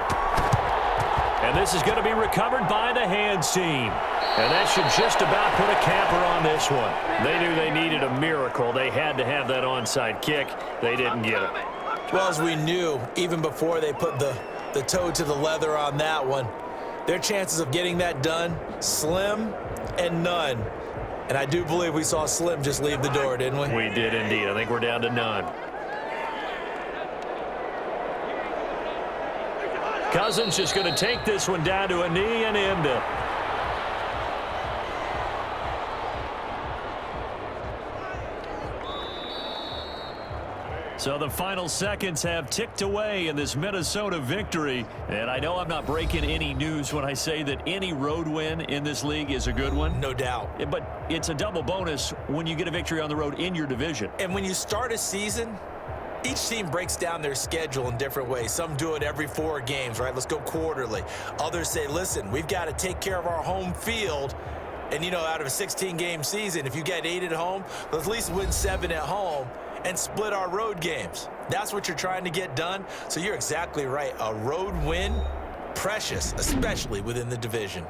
And this is going to be recovered by the hands team. And that should just about put a capper on this one. They knew they needed a miracle. They had to have that onside kick. They didn't get it. Well, as we knew, even before they put the toe to the leather on that one, their chances of getting that done, slim and none. And I do believe we saw Slim just leave the door, didn't we? We did indeed. I think we're down to none. Cousins just going to take this one down to a knee and end it. So the final seconds have ticked away in this Minnesota victory. And I know I'm not breaking any news when I say that any road win in this league is a good one. No doubt. But it's a double bonus when you get a victory on the road in your division. And when you start a season, each team breaks down their schedule in different ways. Some do it every 4 games, right? Let's go quarterly. Others say, listen, we've got to take care of our home field. And, you know, out of a 16-game season, if you get 8 at home, let's at least win 7 at home and split our road games. That's what you're trying to get done. So you're exactly right. A road win, precious, especially within the division.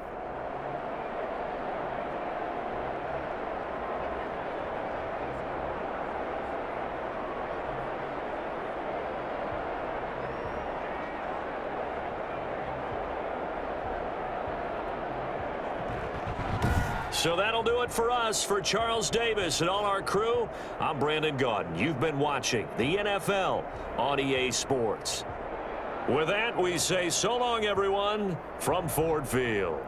So that'll do it for us. For Charles Davis and all our crew, I'm Brandon Gaudin. You've been watching the NFL on EA Sports. With that, we say so long, everyone, from Ford Field.